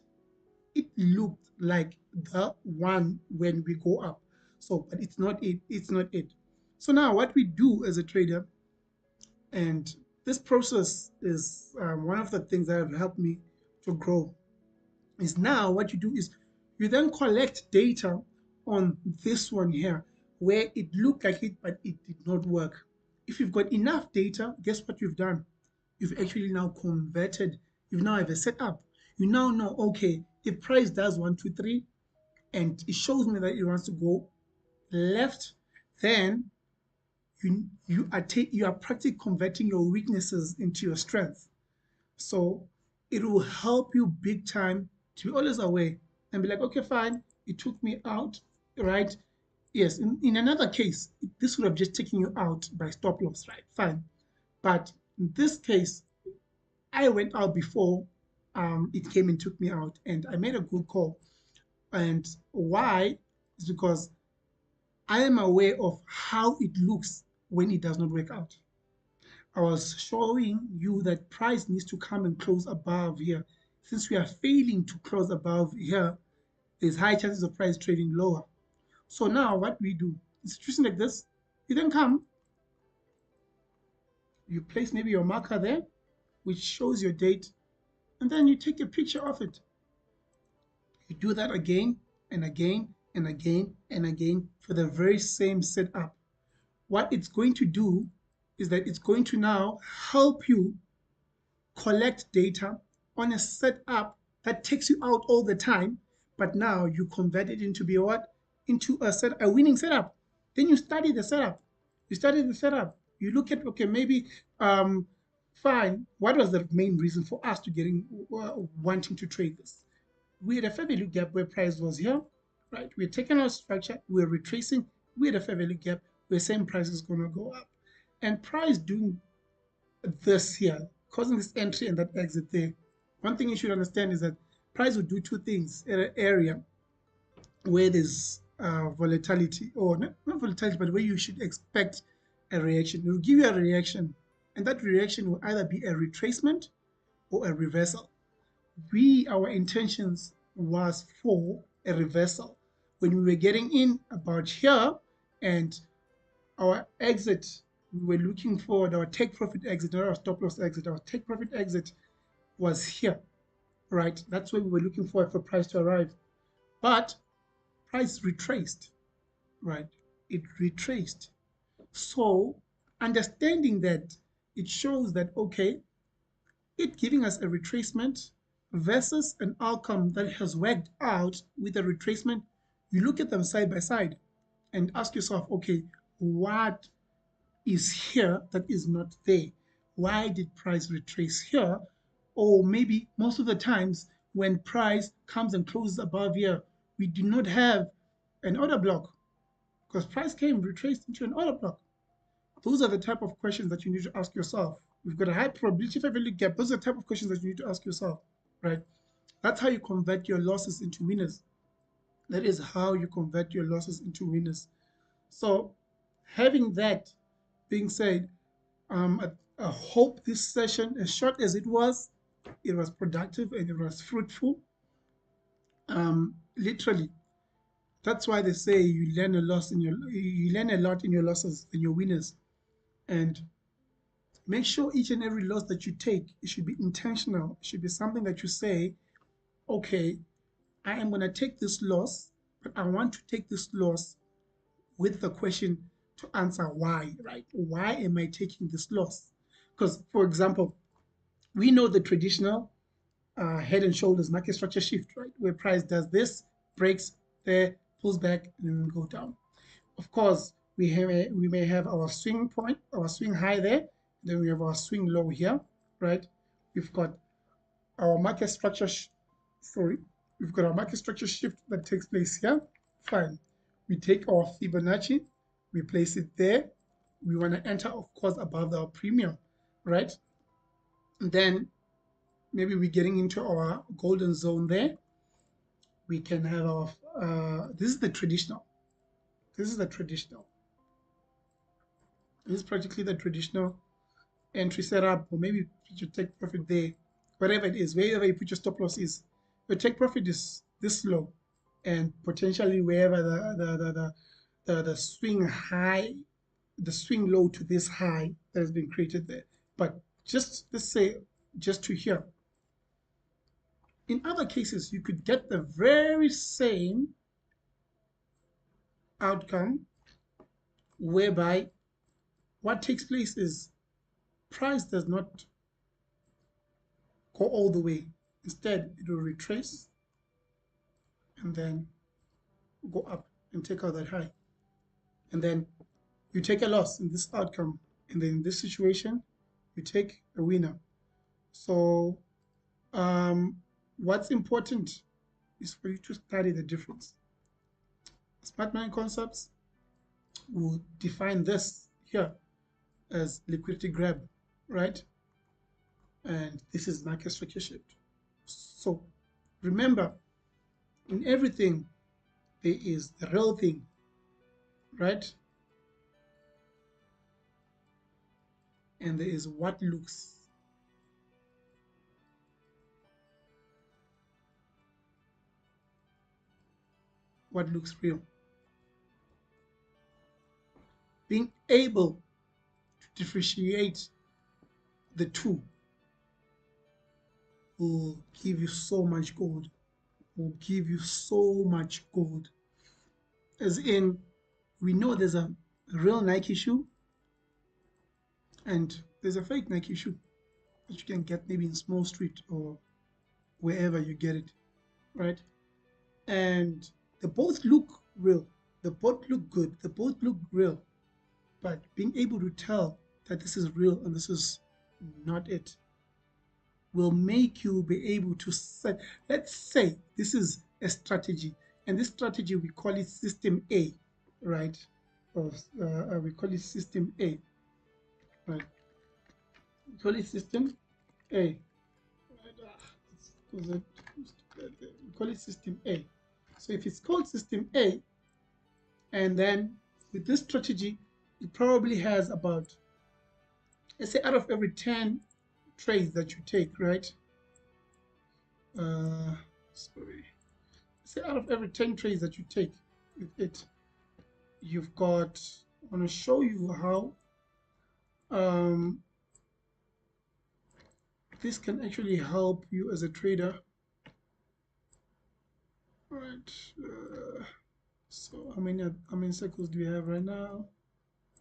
It looked like the one when we go up. So, but it's not it. It's not it. So now what we do as a trader, and this process is one of the things that have helped me to grow, is now what you do is you then collect data on this one here where it looked like it, but it did not work. If you've got enough data, guess what you've done? You've actually now converted. You now have a setup. You now know, okay, if price does 1, 2, 3, and it shows me that it wants to go left, then you are practically converting your weaknesses into your strength. So it will help you big time to be always aware and be like, okay, fine, it took me out, right? Yes, in another case, this would have just taken you out by stop loss, right? Fine. But in this case, I went out before it came and took me out, and I made a good call. And why? Is because I am aware of how it looks when it does not work out. I was showing you that price needs to come and close above here. Since we are failing to close above here, there's high chances of price trading lower. So now what we do, in a situation like this, you then come, you place maybe your marker there, which shows your date, and then you take a picture of it. You do that again and again and again and again for the very same setup. What it's going to do is that it's going to now help you collect data on a setup that takes you out all the time, but now you convert it into be what? Into a winning setup. Then you study the setup. You study the setup. You look at, okay, maybe fine. What was the main reason for us to getting wanting to trade this? We had a fair value gap where price was here, right? We're taking our structure, we're retracing, we had a fair value gap, we're saying price is going to go up. And price doing this here, causing this entry and that exit there. One thing you should understand is that price will do two things in an area where there's volatility, or not volatility, but where you should expect a reaction. It will give you a reaction, and that reaction will either be a retracement or a reversal. Our intentions was for a reversal when we were getting in about here, and our exit, we were looking for our take profit exit, not our stop loss exit. Our take profit exit was here, right? That's where we were looking for price to arrive. But price retraced, right? It retraced. So understanding that, it shows that, okay, it giving us a retracement versus an outcome that has worked out with a retracement, you look at them side by side and ask yourself, okay, what is here that is not there? Why did price retrace here? Or maybe most of the times when price comes and closes above here, we do not have an order block because price came retraced into an order block. Those are the type of questions that you need to ask yourself. We've got a high probability fair value gap. Those are the type of questions that you need to ask yourself, right? That's how you convert your losses into winners. That is how you convert your losses into winners. So having that being said, I hope this session, as short as it was productive and it was fruitful. Literally, that's why they say you learn a lot in your losses than your winners. And make sure each and every loss that you take, it should be intentional. It should be something that you say, okay, I am going to take this loss, but I want to take this loss with the question to answer why, right? Why am I taking this loss? Because, for example, we know the traditional head and shoulders market structure shift, right? Where price does this, breaks there, pulls back, and then go down. Of course, we may have our swing point, our swing high there, then we have our swing low here, right? We've got our market structure, sorry, we've got our market structure shift that takes place here. Fine. We take our Fibonacci, we place it there. We want to enter, of course, above our premium, right? And then maybe we're getting into our golden zone there. We can have our, this is the traditional. This is the traditional. This is practically the traditional entry setup, or maybe you take profit there, whatever it is, wherever you put your stop loss is. Your take profit is this low, and potentially wherever the swing high, the swing low to this high that has been created there. But just let's say just to here. In other cases, you could get the very same outcome whereby what takes place is price does not go all the way. Instead, it will retrace and then go up and take out that high. And then you take a loss in this outcome. And then in this situation, you take a winner. So what's important is for you to study the difference. Smart money concepts will define this here as liquidity grab, right? And this is market structure shift. So remember, in everything, there is the real thing, right? And there is what looks real. Being able to differentiate the two will give you so much gold. Will give you so much gold. As in, we know there's a real Nike shoe and there's a fake Nike shoe that you can get maybe in Small Street or wherever you get it, right? And they both look real. They both look good. They both look real. But being able to tell that this is real and this is not it will make you be able to set, let's say this is a strategy, and this strategy we call it system A, right? Or we call it system A, right? We call it system A. We call it system A. So if it's called system A, and then with this strategy, it probably has about, let's say out of every 10 trades that you take, right? Sorry. Say out of every 10 trades that you take with it, you've got, I want to show you how this can actually help you as a trader. All right. So how many cycles do we have right now?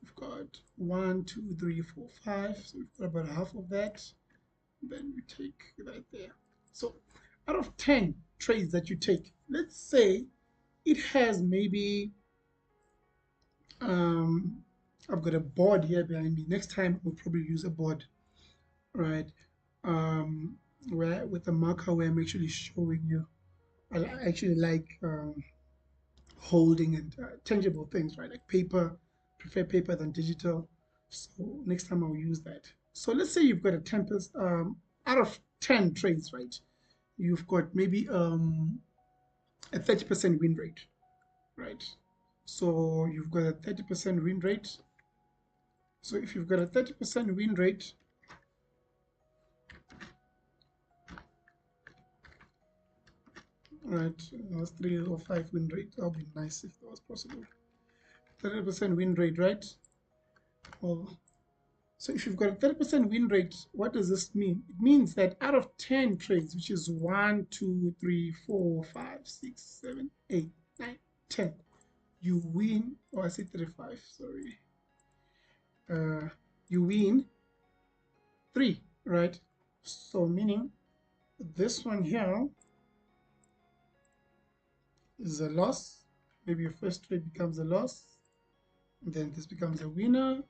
We've got 1, 2, 3, 4, 5. So we've got about half of that. Then we take that there. So out of 10 trades that you take, let's say it has maybe I've got a board here behind me. Next time I'll probably use a board, right? Where with a marker where I'm actually showing you. I actually like holding and tangible things, right? Like paper, prefer paper than digital. So next time I'll use that. So let's say you've got a 10% out of 10 trades, right? You've got maybe a 30% win rate, right? So you've got a 30% win rate. So if you've got a 30% win rate, right? That's 3 or 5 win rate. That would be nice if that was possible. 30% win rate, right? Well, so if you've got a 30% win rate, what does this mean? It means that out of 10 trades, which is 1, 2, 3, 4, 5, 6, 7, 8, 9, 10, you win, or I said 35, sorry. You win 3, right? So meaning this one here is a loss. Maybe your first trade becomes a loss. And then this becomes a winner.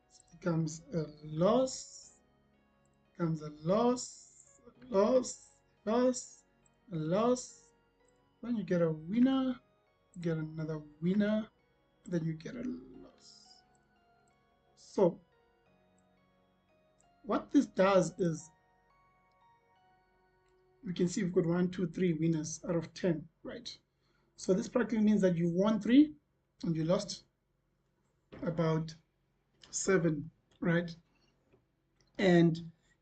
This becomes a loss. Becomes a loss. A loss. Loss. A loss. Then you get a winner. You get another winner. Then you get a loss. So what this does is we can see we've got 1, 2, 3 winners out of 10, right? So this practically means that you won 3 and you lost about 7, right? And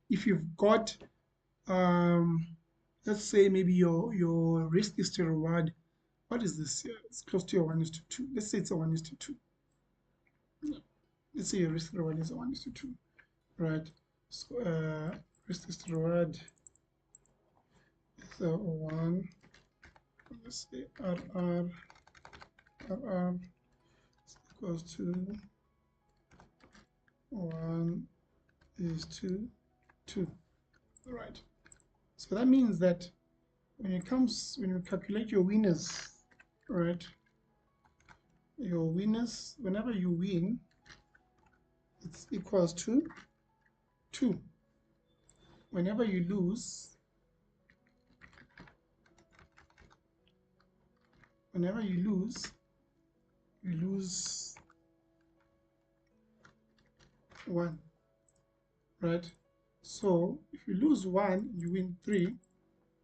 if you've got, let's say maybe your risk is to reward, what is this here? It's close to your 1:2. Let's say it's a 1:2. Let's say your risk to reward is a 1:2, right? So risk is to reward is a 1. Let's say RR is equals to 1:2, right? So that means that when you calculate your winners, right? Your winners, whenever you win, it's equals to 2. Whenever you lose, you lose 1, right? So if you lose 1, you win 3.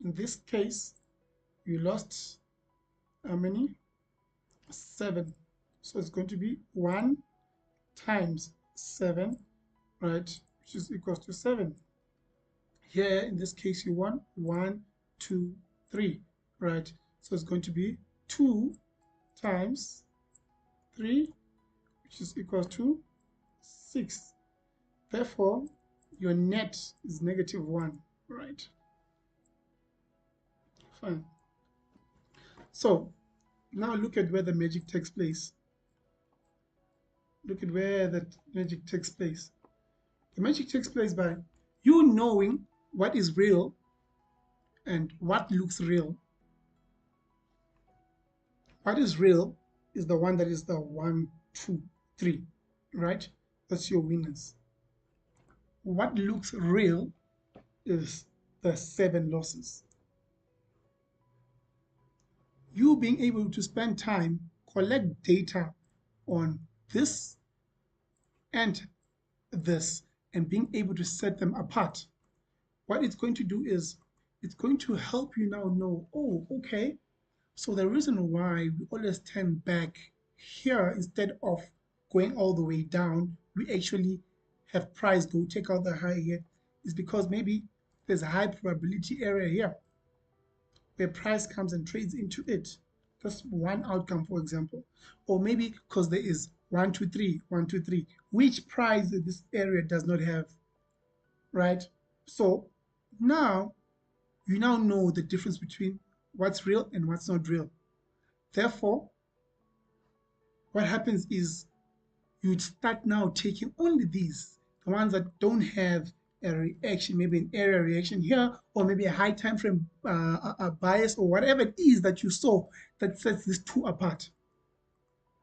In this case, you lost how many? 7. So it's going to be 1 times 7, right? Which is equals to 7. Here, in this case, you won 1, 2, 3, right? So it's going to be 2 times 3, which is equals to 6. Therefore, your net is -1, right? Fine. So now look at where the magic takes place. Look at where that magic takes place. The magic takes place by you knowing what is real and what looks real. What is real is the one that is the 1, 2, 3, right? That's your winners. What looks real is the 7 losses. You being able to spend time, collect data on this and this, and being able to set them apart. What it's going to do is it's going to help you now know, oh, okay, so the reason why we always turn back here instead of going all the way down, we actually have price go take out the high here, is because maybe there's a high probability area here where price comes and trades into it. That's one outcome, for example. Or maybe because there is 1, 2, 3, 1, 2, 3, which price this area does not have, right? So now you now know the difference between what's real and what's not real. Therefore, what happens is you'd start now taking only these, the ones that don't have a reaction, maybe an area reaction here, or maybe a high time frame bias, or whatever it is that you saw that sets these two apart.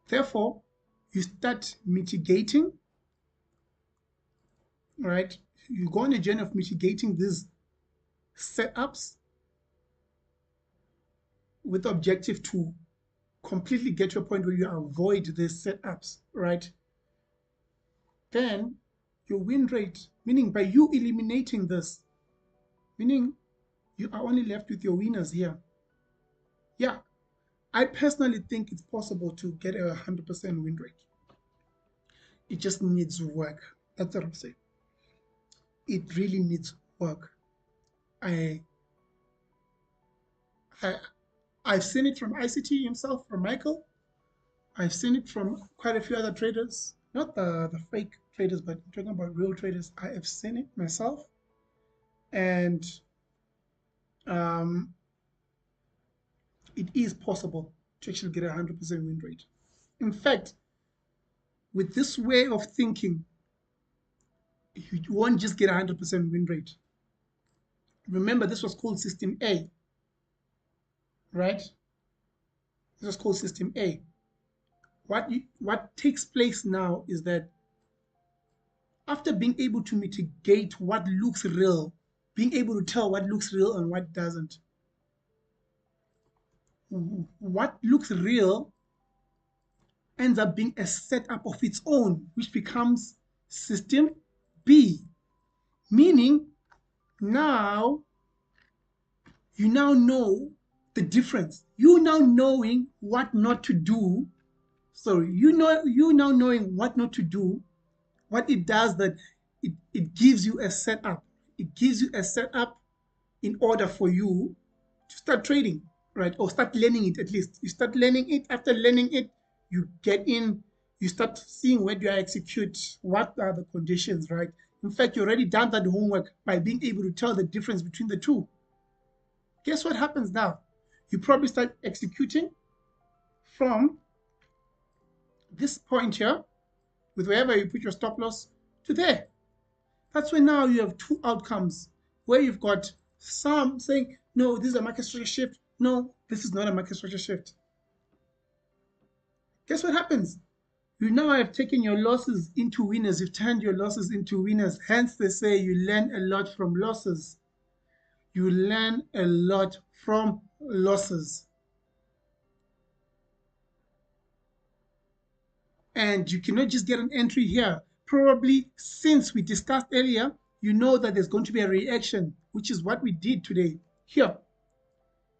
Therefore, you start mitigating, right? You go on a journey of mitigating these setups with the objective to completely get to a point where you avoid these setups, right? Then your win rate, meaning by you eliminating this, meaning you are only left with your winners here. Yeah, I personally think it's possible to get a 100% win rate. It just needs work. That's what I'm saying. It really needs work. I I've seen it from ICT himself, from Michael. I've seen it from quite a few other traders, not the fake traders, but I'm talking about real traders. I have seen it myself, and um, it is possible to actually get a 100% win rate. In fact, with this way of thinking, you won't just get a 100% win rate. Remember, this was called System A, right? This was called System A. What takes place now is that after being able to mitigate what looks real, being able to tell what looks real and what doesn't, what looks real ends up being a setup of its own, which becomes System B, meaning now you now know the difference. You now knowing what not to do. Sorry, you now knowing what not to do. What it does that it gives you a setup. It gives you a setup in order for you to start trading, right? Or start learning it at least. You start learning it. After learning it, you get in, you start seeing where do I execute, what are the conditions, right? In fact, you already done that homework by being able to tell the difference between the two. Guess what happens now? You probably start executing from this point here, with wherever you put your stop loss, to there. That's when now you have two outcomes where you've got some saying, no, this is a market structure shift. No, this is not a market structure shift. Guess what happens? You now have taken your losses into winners. You've turned your losses into winners. Hence, they say you learn a lot from losses. You learn a lot from losses. And you cannot just get an entry here. Probably, since we discussed earlier, you know that there's going to be a reaction, which is what we did today. Here,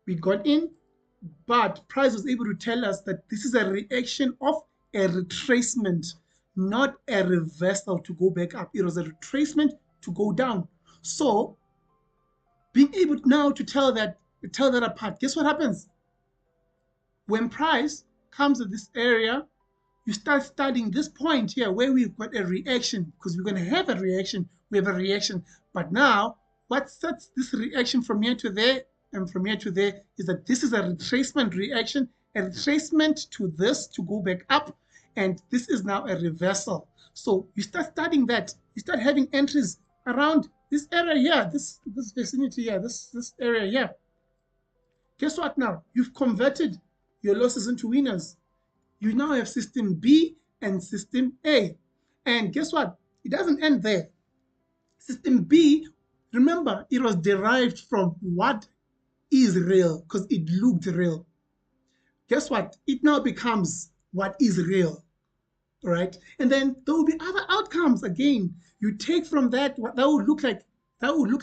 we got in, but price was able to tell us that this is a reaction of a retracement, not a reversal to go back up. It was a retracement to go down. So being able now to tell that apart, guess what happens? When price comes to this area, you start studying this point here where we've got a reaction, because we're going to have a reaction. We have a reaction. But now, what sets this reaction from here to there and from here to there is that this is a retracement reaction, a retracement to this to go back up. And this is now a reversal. So you start studying that. You start having entries around this area here, this vicinity here, this area here. Guess what now? You've converted your losses into winners. You now have System B and System A. And guess what? It doesn't end there. System B, remember, it was derived from what is real because it looked real. Guess what? It now becomes what is real, right? And then there will be other outcomes again. You take from that what that would look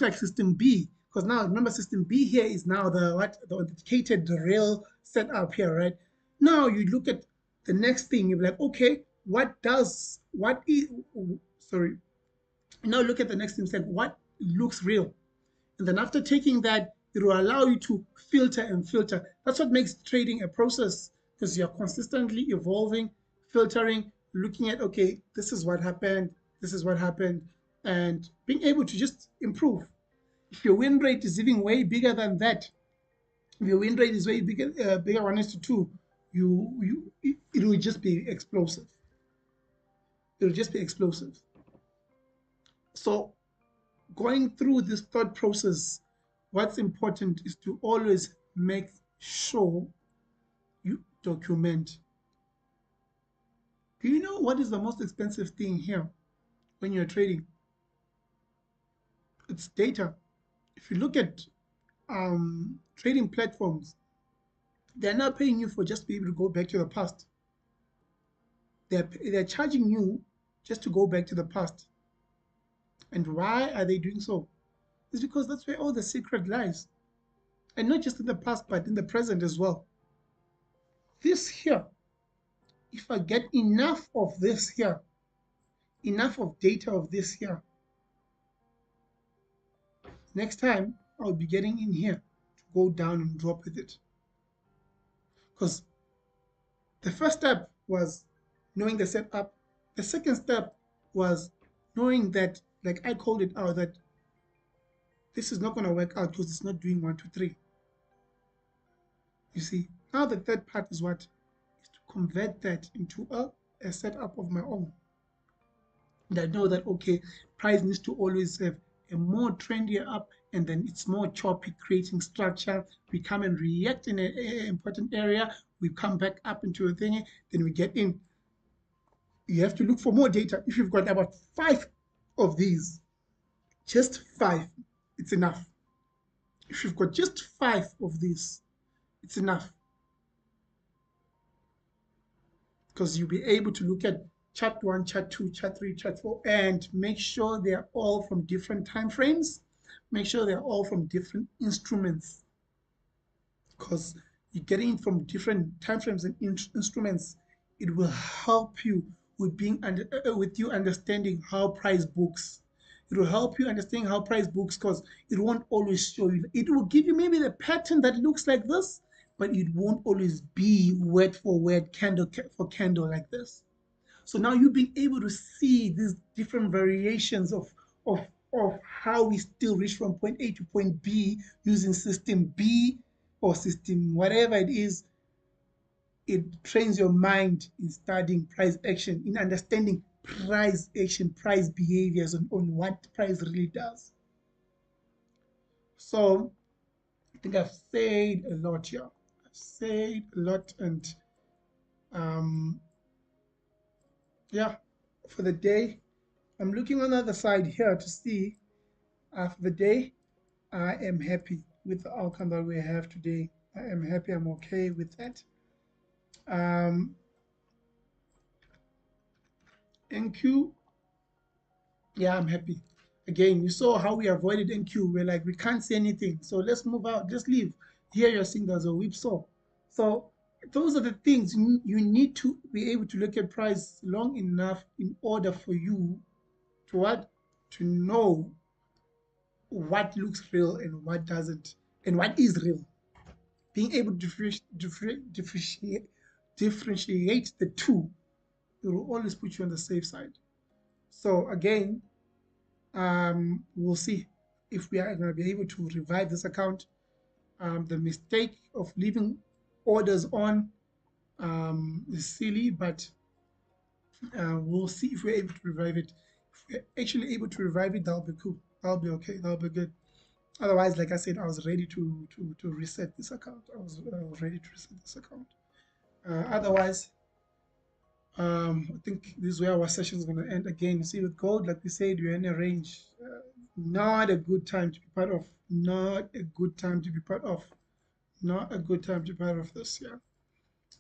like System B, because now remember System B here is now the indicated the real setup here, right? Now you look at the next thing, you're like, okay, sorry. Now look at the next thing, like what looks real. And then after taking that, it will allow you to filter and filter. That's what makes trading a process, because you're consistently evolving, filtering, looking at, okay, this is what happened, and being able to just improve. If your win rate is even way bigger than that, if your win rate is way bigger, 1:2, it will just be explosive. It will just be explosive. So going through this thought process, what's important is to always make sure you document. Do you know what is the most expensive thing here when you're trading? It's data. If you look at trading platforms, they're not paying you for just to be able to go back to the past. They're charging you just to go back to the past. And why are they doing so? It's because that's where all the secret lies. And not just in the past, but in the present as well. This here, if I get enough of this here, enough of data of this here, next time I'll be getting in here to go down and drop with it. Because the first step was knowing the setup. The second step was knowing that, like I called it out, that this is not going to work out because it's not doing 1, 2, 3. You see, now the third part is what? Is to convert that into a setup of my own. And I know that, okay, price needs to always have a more trendier up, and then it's more choppy, creating structure. We come and react in an important area. We come back up into a thing, then we get in. You have to look for more data. If you've got about 5 of these, just 5, it's enough. If you've got just 5 of these, it's enough, because you'll be able to look at chart 1, chart 2, chart 3, chart 4, and make sure they're all from different time frames. Make sure they're all from different instruments, because you're getting from different time frames and instruments. It will help you with with you understanding how price books. It will help you understand how price books, because it won't always show you. It will give you maybe the pattern that looks like this, but it won't always be word for word, candle for candle like this. So now you've been able to see these different variations of, of how we still reach from point A to point B using system B or system whatever it is. It trains your mind in studying price action, in understanding price action, price behaviors, on what price really does. So I think I've said a lot here. I've said a lot, and um, yeah, for the day, I'm looking on the other side here to see for the day. I am happy with the outcome that we have today. I am happy. I'm okay with that. Um, NQ, yeah, I'm happy. Again, you saw how we avoided NQ. We're like, we can't say anything. So let's move out. Just leave. Here you're seeing there's a whipsaw. So those are the things you need to be able to look at price long enough in order for you to what? To know what looks real and what doesn't, and what is real. Being able to differentiate the two, it will always put you on the safe side. So again, we'll see if we are going to be able to revive this account. The mistake of leaving orders on is silly, but we'll see if we're able to revive it. If we're actually able to revive it, that'll be cool. That'll be okay. That'll be good. Otherwise, like I said, I was ready to reset this account. I was ready to reset this account. Otherwise, I think this is where our session is going to end again. You see, with gold, like we said, we're in a range. Not a good time to be part of. Not a good time to be part of. Not a good time to be part of this. Yeah.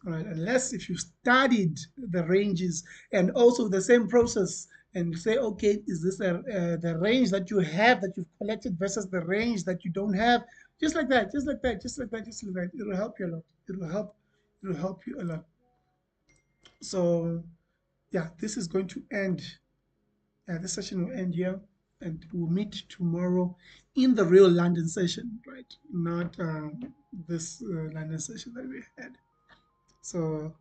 All right. Unless if you studied the ranges and also the same process and say, okay, is this the range that you have that you've collected versus the range that you don't have? Just like that, just like that, just like that, just like that. It will help you a lot. It will help. It will help you a lot. So yeah, this is going to end. This session will end here, and we'll meet tomorrow in the real London session, right? Not this London session that we had. So